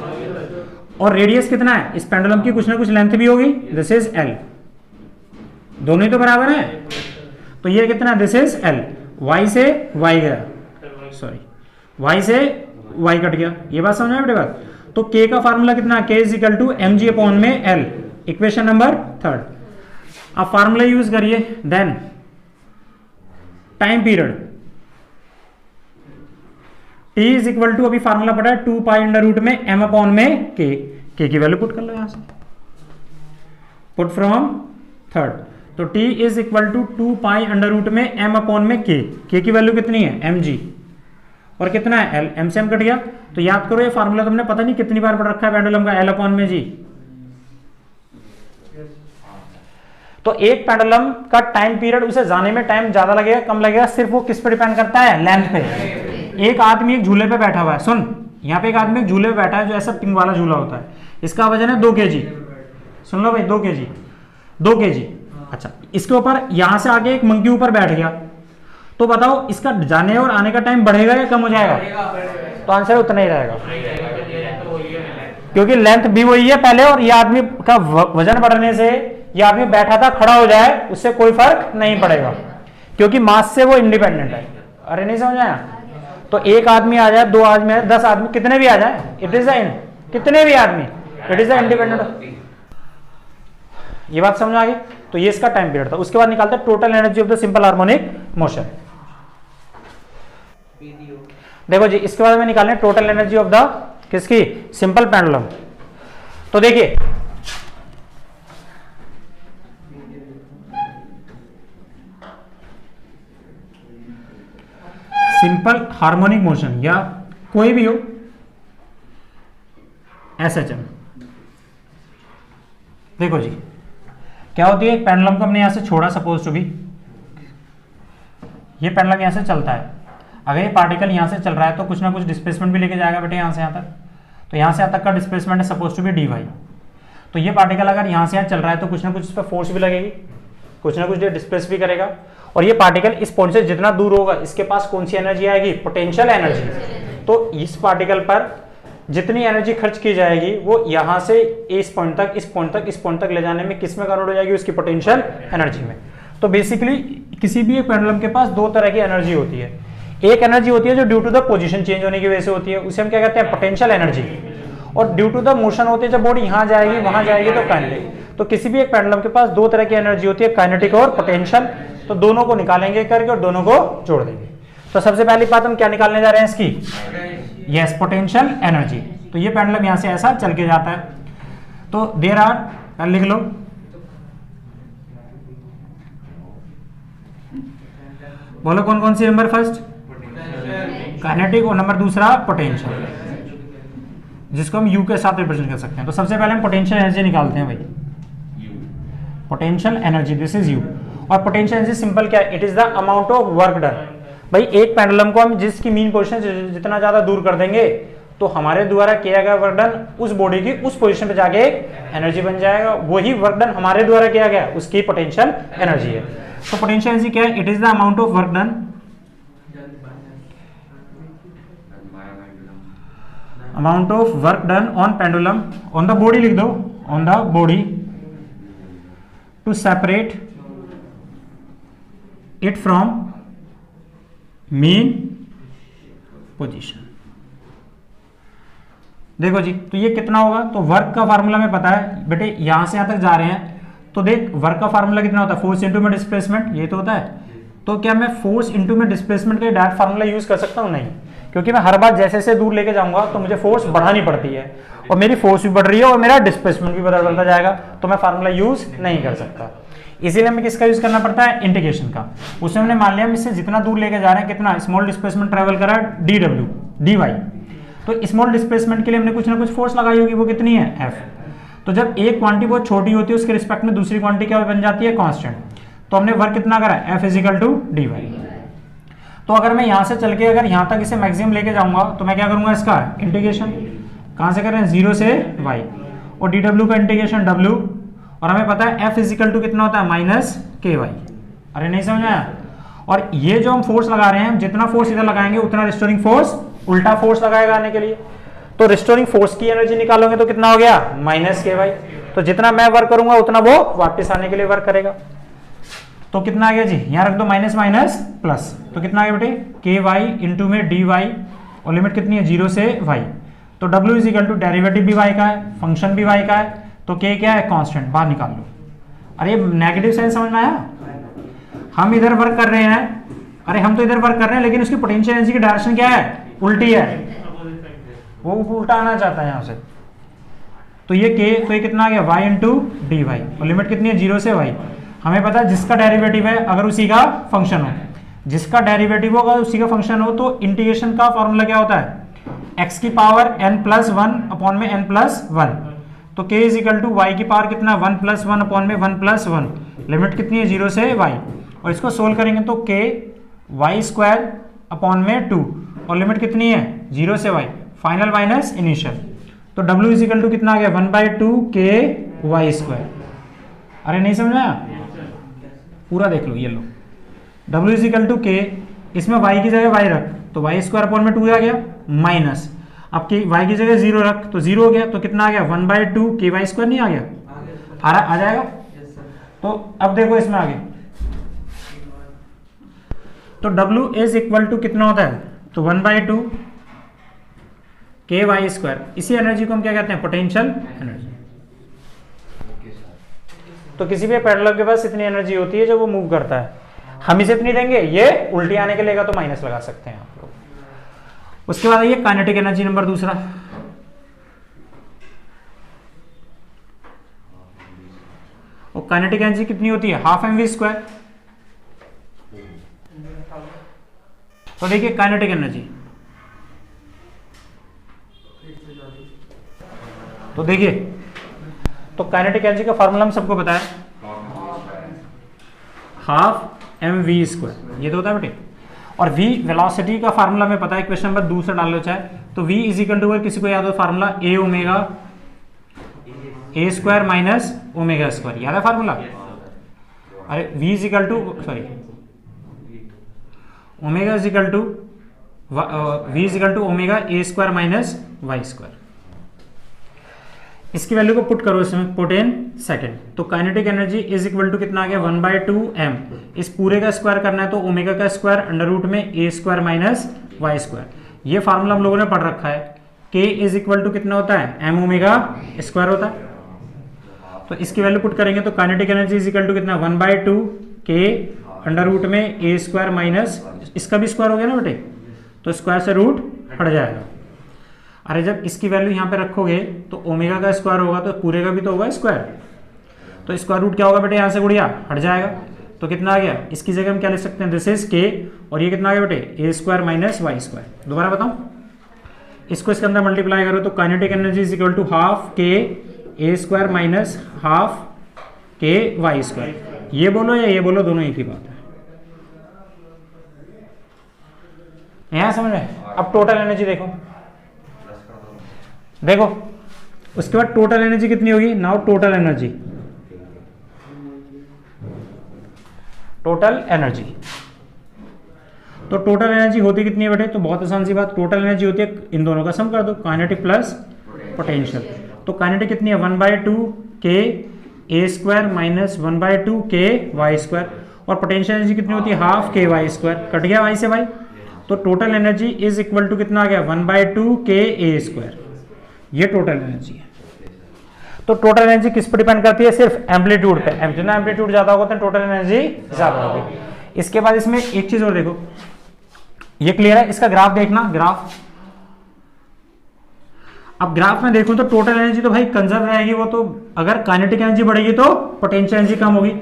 [SPEAKER 1] और रेडियस कितना है? इस पेंडुलम की कुछ ना कुछ लेंथ भी होगी, दिस इज एल, दोनों ही तो बराबर है, तो ये कितना? This is L. वाई से वाई गया, सॉरी वाई से वाई कट गया, ये बात समझ में बेटे बात? तो के का फार्मूला कितना? K is equal to m g upon में एल, इक्वेशन नंबर थर्ड। अब फार्मूला यूज करिए, then time period t is equal to, अभी फार्मूला पड़ा है 2 पाई अंडर रूट में m अपॉन में k की वैल्यू पुट कर लो यहां से, पुट फ्रॉम थर्ड, तो t is equal to 2 pi under root में m अपॉन में k की वैल्यू कितनी है? mg, और कितना है? l, m से m कट गया। तो याद करो ये फार्मूला तुमने पता नहीं कितनी बार पढ़ रखा है पेंडुलम का, l अपॉन में g। तो एक पेंडुलम का टाइम पीरियड, उसे जाने में टाइम ज्यादा लगेगा कम लगेगा, सिर्फ वो किस पे डिपेंड करता है? लेंथ पे। एक आदमी एक झूले पे बैठा हुआ है, सुन, यहाँ पे एक आदमी एक झूले पे बैठा है जो ऐसा पिंग वाला झूला होता है, इसका वजन है 2 kg, सुन लो भाई 2 kg। अच्छा, इसके ऊपर यहां से आगे एक मंकी ऊपर बैठ गया, तो बताओ इसका जाने और आने का टाइम बढ़ेगा या कम हो जाएगा? तो आंसर उतना ही रहेगा, क्योंकि लेंथ भी वही है पहले, और ये आदमी का वजन बढ़ने से ये आदमी बैठा था खड़ा हो जाए उससे कोई फर्क नहीं पड़ेगा, क्योंकि मास से वो इंडिपेंडेंट है। अरे नहीं समझ आया? तो एक आदमी आ जाए, 2 आदमी आ जाए, 10 आदमी, कितने भी आ जाए, इट इज कितने भी आदमी, इट इज इंडिपेंडेंट। ये बात समझ आ गई? तो ये इसका टाइम पीरियड था। उसके बाद निकालते हैं total energy of the simple harmonic motion. देखो जी, इसके बाद में निकालने टोटल एनर्जी ऑफ द किसकी? Simple pendulum. तो देखिए सिंपल हार्मोनिक मोशन या कोई भी हो, एसएचएम, देखो जी क्या होती है, एक पेंडुलम को हमने यहां से छोड़ा, सपोज टू बी ये पेंडुलम यहां से चलता है, अगर ये पार्टिकल यहां से चल रहा है तो कुछ ना कुछ डिस्प्लेसमेंट भी लेके जाएगा बेटे यहां से यहां तक, तो यहां से यहां तक का डिस्प्लेसमेंट है सपोज टू बी dy, तो ये पार्टिकल अगर यहाँ से यहाँ चल रहा है तो कुछ ना कुछ इस पर फोर्स भी लगेगी, कुछ ना कुछ डिस्प्लेस भी करेगा, और ये पार्टिकल इस पॉइंट से जितना दूर होगा इसके पास कौन सी एनर्जी आएगी, पोटेंशियल एनर्जी। तो इस पार्टिकल पर जितनी एनर्जी खर्च की जाएगी वो यहाँ से इस पॉइंट तक, इस पॉइंट तक, इस पॉइंट तक ले जाने में किस में कन्वर्ट हो जाएगी, उसकी पोटेंशियल एनर्जी में। तो बेसिकली किसी भी एक पेंडुलम के पास दो तरह की एनर्जी होती है। एक एनर्जी होती है जो due to the position change होने की वजह से होती है, उसे हम क्या कहते हैं, पोटेंशियल एनर्जी। और ड्यू टू द मोशन होती है, जब बॉडी यहाँ जाएगी वहां जाएगी तो काइनेटिक। तो किसी भी एक पेंडुलम के पास दो तरह की एनर्जी होती है, काइनेटिक और पोटेंशियल। तो दोनों को निकालेंगे करके और दोनों को जोड़ देंगे। तो सबसे पहली बात हम क्या निकालने जा रहे हैं इसकी, यस, पोटेंशियल एनर्जी। तो ये पेंडुलम यहां से ऐसा चल के जाता है। तो देयर आर, लिख लो, बोलो कौन कौन सी नंबर, फर्स्ट काइनेटिक और नंबर दूसरा पोटेंशियल, जिसको हम यू के साथ रिप्रेजेंट कर सकते हैं। तो सबसे पहले हम पोटेंशियल एनर्जी निकालते हैं भाई, potential energy, this is you. और पोटेंशियल एनर्जी सिंपल क्या है, it is the amount of work done. भाई एक पेंडुलम को हम जिसकी मीन पोजीशन से जितना ज्यादा दूर कर देंगे तो हमारे द्वारा किया गया वर्क डन उस बॉडी की उस पोजीशन पे जाके एनर्जी बन जाएगा, वही वर्क डन हमारे द्वारा किया गया उसकी पोटेंशियल एनर्जी है। तो पोटेंशियल एनर्जी क्या है, it is the amount of work done, amount of work done on pendulum, on the body लिख दो, on the body, to separate it from mean position. देखो जी, तो ये कितना होगा, तो वर्क का फार्मूला में पता है बेटे, यहां से यहां तक जा रहे हैं तो देख वर्क का फार्मूला कितना होता है, फोर्स इंटू में डिस्प्लेसमेंट, ये तो होता है। तो क्या मैं फोर्स इंटू में डिस्प्लेसमेंट का डायरेक्ट फार्मूला यूज कर सकता हूं, नहीं, क्योंकि मैं हर बार जैसे जैसे दूर लेके जाऊंगा तो मुझे फोर्स बढ़ानी पड़ती है, और मेरी फोर्स भी बढ़ रही है और मेरा डिस्प्लेसमेंट भी बढ़ता जाएगा, तो मैं फार्मूला यूज नहीं कर सकता। इसीलिए हमें किसका यूज करना पड़ता है, इंटीग्रेशन का। उसमें हमने मान लिया हम इससे जितना दूर लेके जा रहे हैं, कितना स्मॉल डिस्प्लेसमेंट ट्रेवल करा डी डब्ल्यू डी वाई, तो स्मॉल डिस्प्लेसमेंट के लिए हमने कुछ ना कुछ फोर्स लगाई होगी, वो कितनी है, एफ। तो जब एक क्वांटिटी बहुत छोटी होती है उसके रिस्पेक्ट में दूसरी क्वांटिटी क्या बन जाती है, कांस्टेंट। तो हमने वर्क कितना करा, F is equal to d y. तो अगर मैं यहां से चल के अगर यहां तक इसे मैक्सिमम लेके जाऊंगा तो मैं क्या करूंगा, इसका इंटीग्रेशन कहां से कर रहे हैं, 0 से y, और डी डब्ल्यू का इंटीग्रेशन w, और हमें पता है f इजिकल टू कितना होता है, माइनस के वाई। अरे नहीं समझ आया। और ये जो हम फोर्स लगा रहे हैं, जितना फोर्स इधर लगाएंगे उतना रिस्टोरिंग फोर्स उल्टा फोर्स लगाएगा आने के लिए। तो रिस्टोरिंग फोर्स की एनर्जी निकालोगे तो कितना हो गया, माइनस के वाई। तो जितना मैं वर्क करूंगा उतना वो वापस आने के लिए वर्क करेगा। तो कितना आ गया जी, यहां रख दो माइनस माइनस प्लस, तो कितना आ गया बेटे, के वाई इंटू में डी वाई, और लिमिट कितनी है, 0 से y। तो w is equal to derivative भी y का है, फंक्शन भी y का है, तो k क्या है, कांस्टेंट, बाहर निकाल लो। अरे नेगेटिव साइन समझ में आया, हम इधर वर्क कर रहे हैं, अरे हम तो इधर वर्क कर रहे हैं लेकिन उसकी पोटेंशियल एनर्जी की डायरेक्शन क्या है, उल्टी है, वो उल्टा आना चाहता है यहां से। तो ये k, तो ये कितना आ गया, y इंटू डी वाई, और लिमिट कितनी है, 0 से y। हमें पता है जिसका डेरिवेटिव है अगर उसी का फंक्शन हो, जिसका डेरिवेटिव होगा उसी का फंक्शन हो, तो इंटीग्रेशन का फॉर्मूला क्या होता है, x की पावर n प्लस 1 अपॉन में n प्लस 1। तो k is equal to y की पावर कितना, 1 प्लस 1 अपॉन में 1 प्लस 1, लिमिट कितनी है, 0 से y। और इसको सोल्व करेंगे तो k y स्क्वायर अपॉन में 2, और लिमिट कितनी है, 0 से y, फाइनल माइनस इनिशियल। तो w इज इक्वल टू कितना आ गया, 1/2 k y स्क्वायर। अरे नहीं समझ आया, पूरा देख लो, ये लो, w इज इक्वल टू के, इसमें y की जगह y रख, तो y स्क्वायर अपॉन में 2 आ गया, माइनस अब y की जगह 0 रख तो 0 हो गया, तो कितना आ गया, 1/2 के वाई स्क्वायर, नहीं आ गया, आ जाएगा। तो अब देखो इसमें आगे, तो w इज इक्वल टू कितना होता है, तो 1/2 के वाई स्क्वायर। इसी एनर्जी को हम क्या कहते हैं, पोटेंशियल एनर्जी। तो किसी भी पेंडुलम के पास इतनी एनर्जी होती है जब वो मूव करता है, हम इसे इतनी देंगे, ये उल्टी आने के लेगा तो माइनस लगा सकते हैं आप लोग। उसके बाद ये काइनेटिक एनर्जी नंबर दूसरा, और काइनेटिक एनर्जी कितनी होती है, हाफ mv स्क्वायर। तो देखिए काइनेटिक एनर्जी, तो देखिए, तो काइनेटिक एनर्जी का फार्मूला हम सबको पता है, हाफ mv स्क्वायर, ये तो होता है बेटे। और v वेलोसिटी का फार्मूला में पता है, क्वेश्चन नंबर दूसरा डाल लो चाहे, तो v इज इक्वल टू, किसी को याद हो formula, a omega a square minus omega square, याद है फार्मूला? अरे v is equal to sorry omega is equal to v is equal to omega a square minus y square. इसकी value को put करो इसमें, पुट इन सेकंड, तो kinetic energy is equal to कितना आ गया 1/2m। इस पूरे का स्क्वायर करना है तो ओमेगा का स्क्वायर अंडर रूट में ए स्क्वायर माइनस वाई स्क्वायर। ये फार्मूला हम लोगों ने पढ़ रखा है। k इज इक्वल टू कितना होता है m ओमेगा स्क्वायर होता है। तो इसकी वैल्यू पुट करेंगे तो kinetic energy is equal to कितना 1/2 k अंडर रूट में ए स्क्वायर माइनस, इसका भी स्क्वायर हो गया ना बेटे, तो स्क्वायर से रूट हट जाएगा। अरे जब इसकी वैल्यू यहाँ पे रखोगे तो ओमेगा का स्क्वायर होगा तो पूरे का भी तो होगा स्क्वायर, तो स्क्वायर रूट क्या होगा बेटे, यहाँ से गुड़िया हट जाएगा, तो कितना आ गया, इसकी जगह हम क्या लिख सकते हैं, दिस इज के, और ये कितना आ गया बेटे a square minus y square. दोबारा बताऊं, इसको इसके अंदर मल्टीप्लाई करो तो kinetic energy is equal to half k a square minus half k y square. ये बोलो या ये बोलो, दोनों एक ही बात है। यहां समझ में? अब टोटल एनर्जी देखो, देखो उसके बाद टोटल एनर्जी कितनी होगी, now total energy, total energy, तो टोटल एनर्जी होती कितनी है बेटे, तो बहुत आसान सी बात, टोटल एनर्जी होती है इन दोनों का सम कर दो, काइनेटिक प्लस पोटेंशियल। तो काइनेटिक कितनी है 1/2 k a square minus 1/2 k y square, और पोटेंशियल एनर्जी कितनी होती है half k y square, cut गया वाई से वाई, तो total energy is equal to कितना आ गया 1/2 के ए स्क्वायर। ये टोटल एनर्जी है। तो टोटल एनर्जी किस पर डिपेंड करती है, सिर्फ एम्पलीट्यूड पे, जितना एम्पलीट्यूड ज्यादा होगा तो टोटल एनर्जी ज्यादा होगी। इसके बाद इसमें एक चीज और देखो, ये क्लियर है, इसका ग्राफ देखना, ग्राफ। अब ग्राफ में देखो तो टोटल एनर्जी तो भाई कंजर्व रहेगी, वो तो अगर काइनेटिक एनर्जी बढ़ेगी तो पोटेंशियल एनर्जी कम होगी।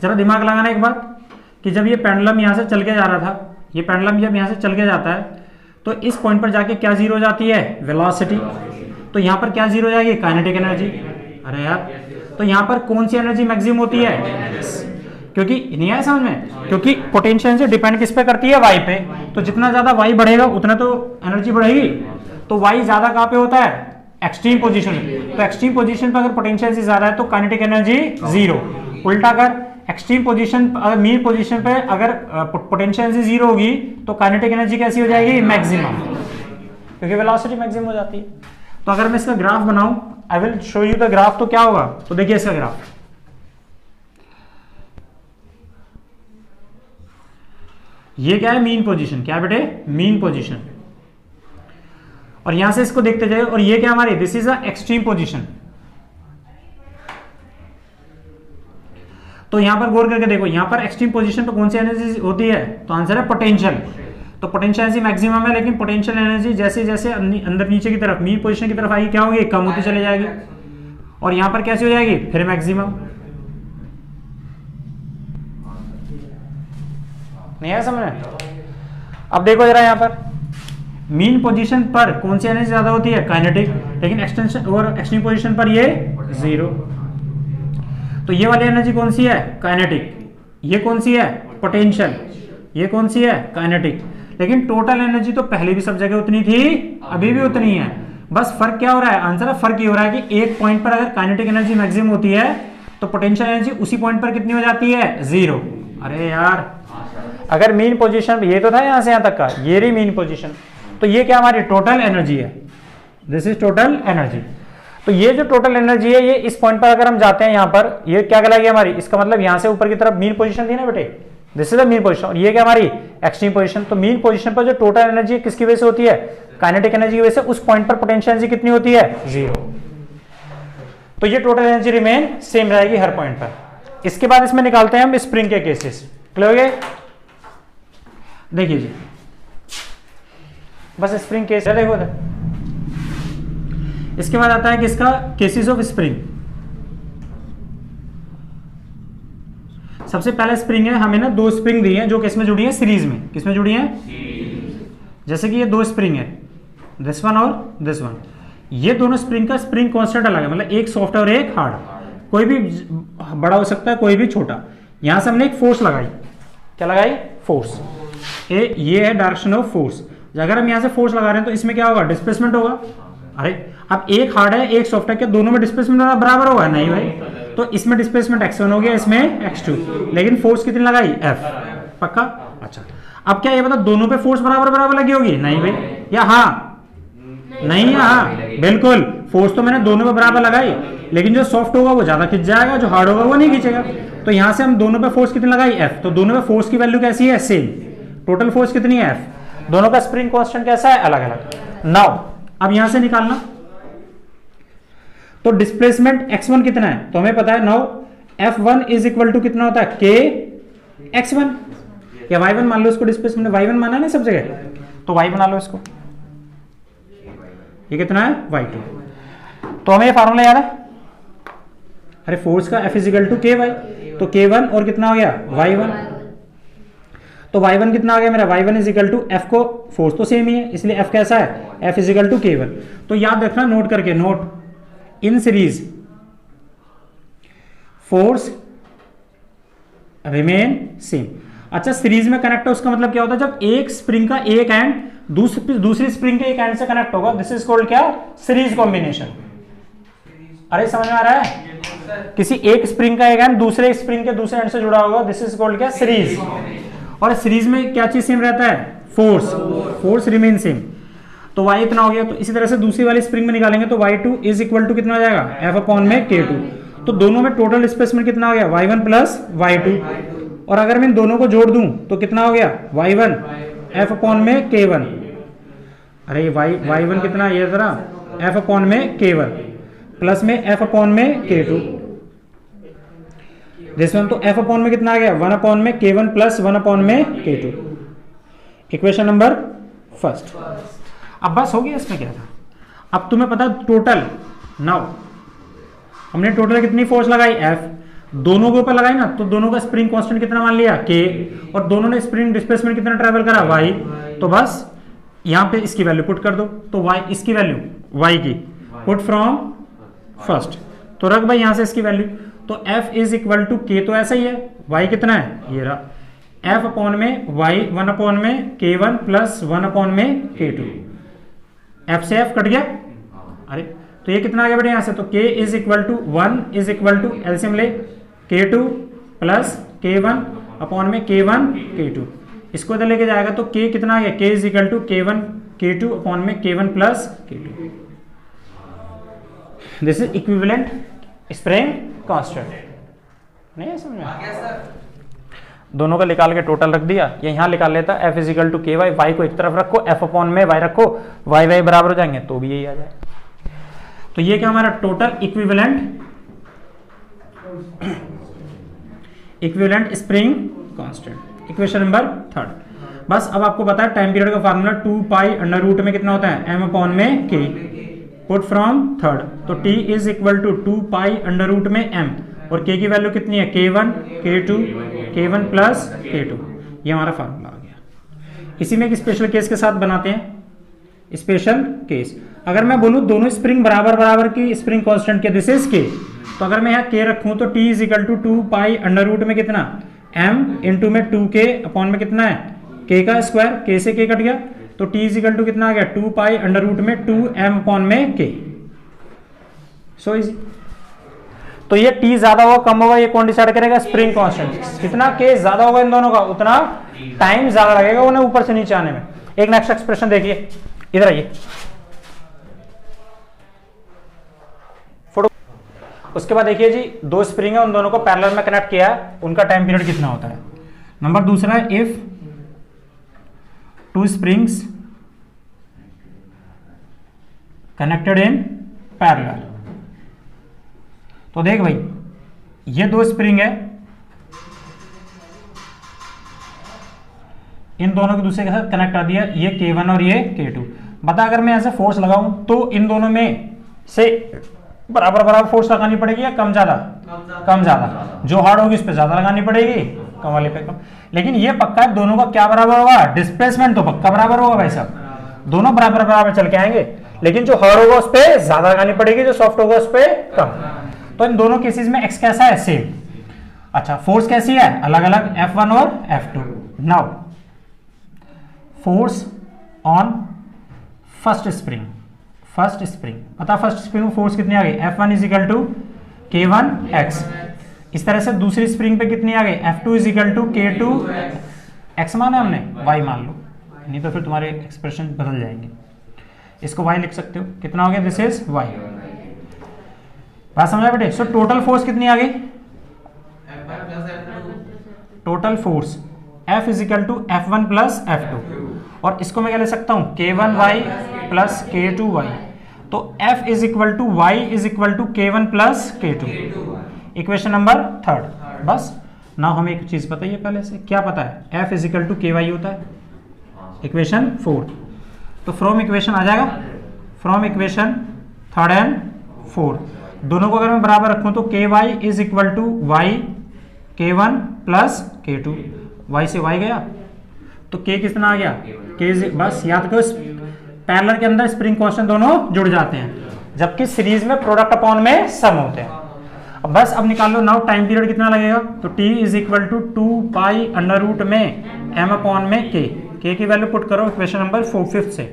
[SPEAKER 1] जरा दिमाग लगाना एक बात, कि जब ये पेंडुलम यहां से चल के जा रहा था, ये पेंडुलम जब यहां से चल के जाता है तो इस पॉइंट पर जाके क्या जीरो हो जाती है, वेलोसिटी, तो यहां पर क्या जीरो हो जाएगी, काइनेटिक एनर्जी। अरे यार, तो यहां पर कौन सी एनर्जी मैक्सिमम होती है, क्योंकि नहीं आया समझ में, क्योंकि पोटेंशियल एनर्जी डिपेंड किस पे करती है, वाई पे, तो जितना ज्यादा वाई बढ़ेगा उतना तो एनर्जी बढ़ेगी, तो वाई ज्यादा कहां पे होता है, एक्सट्रीम पोजीशन में, तो एक्सट्रीम पोजीशन पर अगर पोटेंशियल एनर्जी ज्यादा है तो काइनेटिक एनर्जी जीरो। उल्टा कर, एक्सट्रीम पोजीशन अगर मीन पोजीशन पे अगर पोटेंशियल एनर्जी जीरो होगी तो काइनेटिक एनर्जी कैसी हो जाएगी, मैक्सिमम, क्योंकि वेलोसिटी मैक्सिमम हो जाती है। तो अगर मैं इसका ग्राफ बनाऊं, I will show you the graph, तो क्या होगा, तो देखिए इसका ग्राफ, ये क्या है, मीन पोजीशन, क्या बेटे, मीन पोजीशन, और यहां से इसको देखते जाए, और ये क्या हमारी, this is a extreme position. तो यहां पर गौर करके देखो, यहां पर एक्सट्रीम पोजीशन पर कौन सी एनर्जी होती है, तो आंसर है पोटेंशियल। तो पोटेंशियल एनर्जी मैक्सिमम है, लेकिन पोटेंशियल एनर्जी जैसे जैसे अंदर नीचे की तरफ मीन पोजीशन की तरफ आएगी क्या होगी, कम होती चली जाएगी, और यहां पर कैसी हो जाएगी, फिर मैक्सिमम। नहीं है समझ में? अब देखो जरा यहां पर मीन पोजीशन पर कौन सी एनर्जी ज्यादा होती है, काइनेटिक, लेकिन एक्सटेंशन और एक्सट्रीम पोजीशन पर ये जीरो। तो ये वाली एनर्जी कौन सी है, काइनेटिक, ये कौन सी है, पोटेंशियल, ये कौन सी है, काइनेटिक, लेकिन टोटल एनर्जी तो पहले भी सब जगह उतनी थी, अभी भी उतनी है, बस फर्क क्या हो रहा है, आंसर है फर्क ये हो रहा है कि एक पॉइंट पर अगर काइनेटिक एनर्जी मैक्सिमम होती है तो पोटेंशियल एनर्जी उसी पॉइंट पर कितनी हो जाती है, जीरो। अरे यार, अगर मीन पोजीशन, ये तो था यहां से यहां तक का, ये रही मीन पोजीशन, तो ये क्या हमारी टोटल एनर्जी है, दिस इज टोटल एनर्जी। तो ये जो टोटल एनर्जी है, ये इस पॉइंट पर अगर हम जाते हैं यहां पर, ये क्या कहलाएगी हमारी, इसका मतलब यहां से ऊपर की तरफ मीन पोजीशन थी ना बेटे, this is the mean position, और ये क्या हमारी एक्सट्रीम पोजीशन। तो मीन पोजीशन पर जो टोटल एनर्जी किसकी वजह से होती है, काइनेटिक एनर्जी की वजह से, उस पॉइंट पर पोटेंशियल एनर्जी कितनी होती है, जीरो। तो ये टोटल एनर्जी रिमेन सेम रहेगी हर पॉइंट पर। इसके बाद इसमें निकालते हैं हम स्प्रिंग के केसेस, क्लियर हो गए? देखिए जी, बस स्प्रिंग केस है, देखो इसके बाद आता है किसका, केसेस ऑफ स्प्रिंग। सबसे पहला स्प्रिंग है, हमें ना दो स्प्रिंग दी है जो किसमें जुड़ी है, सीरीज में, किसमें जुड़ी है, जैसे कि ये दो स्प्रिंग है, दिस वन और दिस वन, ये दोनों स्प्रिंग का स्प्रिंग कांस्टेंट अलग है, मतलब एक सॉफ्ट है और एक हार्ड, कोई भी बड़ा हो सकता है कोई भी छोटा। यहां से हमने एक फोर्स लगाई, क्या लगाई, फोर्स, ये है डायरेक्शन ऑफ फोर्स। अगर हम यहां से फोर्स लगा रहे हैं तो इसमें क्या होगा, डिस्प्लेसमेंट होगा, अरे अब एक हार्ड है एक सॉफ्ट है, क्या दोनों में डिस्प्लेसमेंट बराबर होगा? नहीं भाई, तो इसमें डिस्प्लेसमेंट x1 हो गया, इसमें x2, लेकिन फोर्स कितनी लगाई? F। पक्का? अच्छा, अब क्या ये बता दोनों पे फोर्स बराबर बराबर लगी होगी? नहीं भाई, या हाँ? नहीं है, हाँ बिल्कुल, फोर्स तो मैंने दोनों पे बराबर लगाई, लेकिन जो सॉफ्ट होगा वो ज्यादा खिंच जाएगा, जो हार्ड होगा वो नहीं खींचेगा। तो यहां से हम दोनों पे फोर्स कितनी लगाई? F। तो दोनों पे फोर्स की वैल्यू कैसी है? सेम। टोटल फोर्स कितनी है? F। दोनों का स्प्रिंग कांस्टेंट कैसा है? अलग अलग। नाउ अब यहां से निकालना, तो डिस्प्लेसमेंट x1 कितना है? तो हमें पता है now F1 is equal to कितना होता है? K x1 या y1 मान लो इसको, डिस्प्लेसमेंट y1 माना है ना सब जगह, तो y बना लो इसको। ये कितना है? y2। तो हमें ये फार्मूला याद है, अरे फोर्स का F is equal to ky, तो k1 और कितना हो गया? y1। तो y1 कितना आ गया मेरा? y1 is equal to f को, फोर्स तो सेम ही है इसलिए f कैसा है? f is equal to k1। तो याद रखना, नोट करके, note in series force remain same. अच्छा, सीरीज में कनेक्ट है उसका मतलब क्या होता है? जब एक स्प्रिंग का एक एंड दूसरी स्प्रिंग के एक एंड से कनेक्ट होगा, दिस इज कॉल्ड क्या? Series combination. अरे समझ में आ रहा है? किसी एक स्प्रिंग का एक एंड दूसरे स्प्रिंग के दूसरे एंड से जुड़ा होगा, दिस इज कॉल्ड क्या? सीरीज। और सीरीज में क्या चीज सेम रहता है? Force remain same. तो y इतना हो गया, तो इसी तरह से दूसरी वाली स्प्रिंग में निकालेंगे तो y2 इज इक्वल टू कितना हो जाएगा? F अपॉन में K2। तो दोनों में टोटल डिस्प्लेसमेंट कितना हो गया? y1 plus y2। और अगर मैं इन दोनों को जोड़ दूं तो कितना हो गया? y1 F अपॉन में K1। अरे y1 कितना है? ये जरा F अपॉन में K1 प्लस में F अपॉन में K2। जिसमें तो F अपॉन में कितना आ गया? 1 अपॉन में K1 प्लस 1 अपॉन में K2। Equation number first. अब बस हो गया, इसमें क्या था? अब तुम्हें पता टोटल, नाउ हमने टोटल कितनी फोर्स लगाई? F। दोनों के ऊपर लगाई ना, तो दोनों का स्प्रिंग कांस्टेंट कितना मान लिया? K। और दोनों ने स्प्रिंग डिस्प्लेसमेंट कितना ट्रेवल करा? Y। तो बस यहां पे इसकी वैल्यू पुट कर दो, तो y, इसकी वैल्यू y की पुट फ्रॉम फर्स्ट, तो रख भाई यहां से इसकी वैल्यू। तो F is equal to K, तो ऐसा ही है, y कितना है? ये रहा F अपॉन में y 1 अपॉन में K1 प्लस 1 अपॉन में K2। F से F कट गया, अरे तो ये कितना आ गया बेटा यहां से? तो K is equal to 1 is equal to LCM ले K2 प्लस K1 अपॉन में K1 K2। इसको इधर लेके जाएगा तो K कितना आ गया? K is equal to K1 K2 upon में K1 plus K2। This is equivalent spring constant. नहीं है समझ में? दोनों का निकाल के टोटल रख दिया, ये यहां निकाल लेता F is equal to Ky, y को एक तरफ रखो, F अपॉन में y रखो, y बराबर हो जाएंगे तो भी यही आ जाए। तो ये क्या हमारा total equivalent spring constant. Equation number third. बस अब आपको पता है टाइम पीरियड का फार्मूला 2 पाई अंडर रूट में कितना होता है? m अपॉन में k। पुट फ्रॉम थर्ड, तो t is equal to 2 pi under root में m, और k की वैल्यू कितनी है? K1 K2 K1 plus K2। ये हमारा फार्मूला आ गया। इसी में एक स्पेशल केस के साथ बनाते हैं। स्पेशल केस, अगर मैं बोलूं दोनों स्प्रिंग बराबर बराबर की स्प्रिंग कांस्टेंट के, दिस इज k, तो अगर मैं यहाँ k रखूं तो t is equal to 2 pi under root में कितना? m इंटू में 2k अपॉन में कितना है? k का स्क्वायर, k से k कट गया, तो t इज इक्वल टू कितना आ गया? 2 पाई अंडर रूट में 2m अपॉन में k। So easy. तो ये t ज्यादा होगा कम होगा, ये कौन डिसाइड करेगा? Spring constant. कितना k ज्यादा होगा इन दोनों का, उतना टाइम ज्यादा लगेगा उन्हें ऊपर से नीचे आने में। एक नेक्स्ट एक्सप्रेशन देखिए, इधर आइए, फोटो। उसके बाद देखिए जी, दो स्प्रिंग है, उन दोनों को पैरेलल में कनेक्ट किया है, उनका टाइम पीरियड कितना होता है? नंबर दूसरा है, if two springs connected in parallel. तो देख भाई, ये दो स्प्रिंग है, इन दोनों के दूसरे के साथ कनेक्ट कर दिया, ये K1 और ये K2। बता अगर मैं ऐसे फोर्स लगाऊं तो इन दोनों में से बराबर बराबर फोर्स लगानी पड़ेगी या कम ज्यादा? कम ज्यादा। जो हार्ड होगी उस पर ज्यादा लगानी पड़ेगी, कम वाले पे कम। लेकिन ये पक्का है दोनों का क्या बराबर होगा? डिस्प्लेसमेंट तो पक्का बराबर होगा भाई साहब, दोनों बराबर बराबर चल के आएंगे, लेकिन जो हार्ड होगा उस पर ज्यादा लगानी पड़ेगी, जो सॉफ्ट होगा उस पर कम। तो इन दोनों केसेस में x कैसा है? सेम। अच्छा, फोर्स कैसी है? अलग अलग, F1 और F2। Now force on first first spring, पता फर्स्ट स्प्रिंग में फोर्स कितनी आ गई, F1 is equal to K1x। इस तरह से दूसरी स्प्रिंग पे कितनी आ गई, F2 is equal to K2 x माना हमने, y मान लो, नहीं तो फिर तुम्हारे एक्सप्रेशन बदल जाएंगे। इसको y लिख सकते हो, कितना हो गया, दिस इज y। बात समझा बेटे। सो टोटल फोर्स कितनी आ गई, total force F is equal to F1 plus F2, और इसको मैं क्या ले सकता हूं, K1y प्लस K2y। तो F is equal to y is equal to K1 plus K2, equation number 3। बस ना हमें एक चीज पता है पहले से, क्या पता है, F is equal to KY होता है, इक्वेशन 4। तो फ्रॉम इक्वेशन आ जाएगा, फ्रॉम इक्वेशन 3 एंड 4 दोनों को अगर मैं बराबर रखूं तो KY is equal to y K1 plus K2, y से y गया तो K कितना आ गया, K बस याद करो पैरेलल के अंदर स्प्रिंग कांस्टेंट दोनों जुड़ जाते हैं, जबकि सीरीज में प्रोडक्ट अपॉन में सम होते हैं। अब बस अब निकाल लो नाउ टाइम पीरियड कितना लगेगा, तो t is equal to 2 pi under root में m अपॉन में k की वैल्यू पुट करो इक्वेशन नंबर 5 से,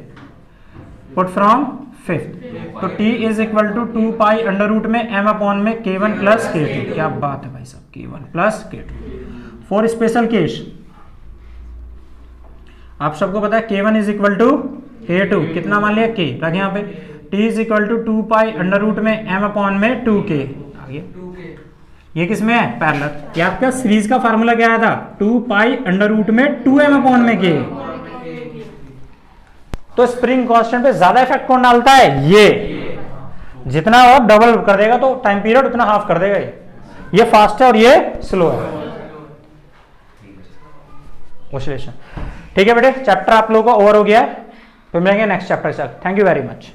[SPEAKER 1] पुट फ्रॉम 5, तो t is equal to 2 pi under root में m अपॉन में K1 प्लस K2। क्या बात है भाई साहब, K1 plus K2 for special case. आप सबको पता है K1 is equal to K2, कितना मान लिया k, रखे यहाँ पे, t is equal to 2 pi under root में m अपॉन में 2k। आगे ये किसमें है, पैरेलल। ये आपका सीरीज का फार्मूला क्या आया था, 2 पाई अंडर रूट में 2m अपॉन में k। तो स्प्रिंग कांस्टेंट पे ज्यादा इफेक्ट कौन डालता है, ये जितना और डबल कर देगा तो टाइम पीरियड उतना हाफ कर देगा। ये फास्ट है और ये स्लो है, ऑसिलेशन। ठीक है बेटे, चैप्टर आप लोगों का ओवर हो गया है, तो मिलेंगे नेक्स्ट चैप्टर से। Thank you very much.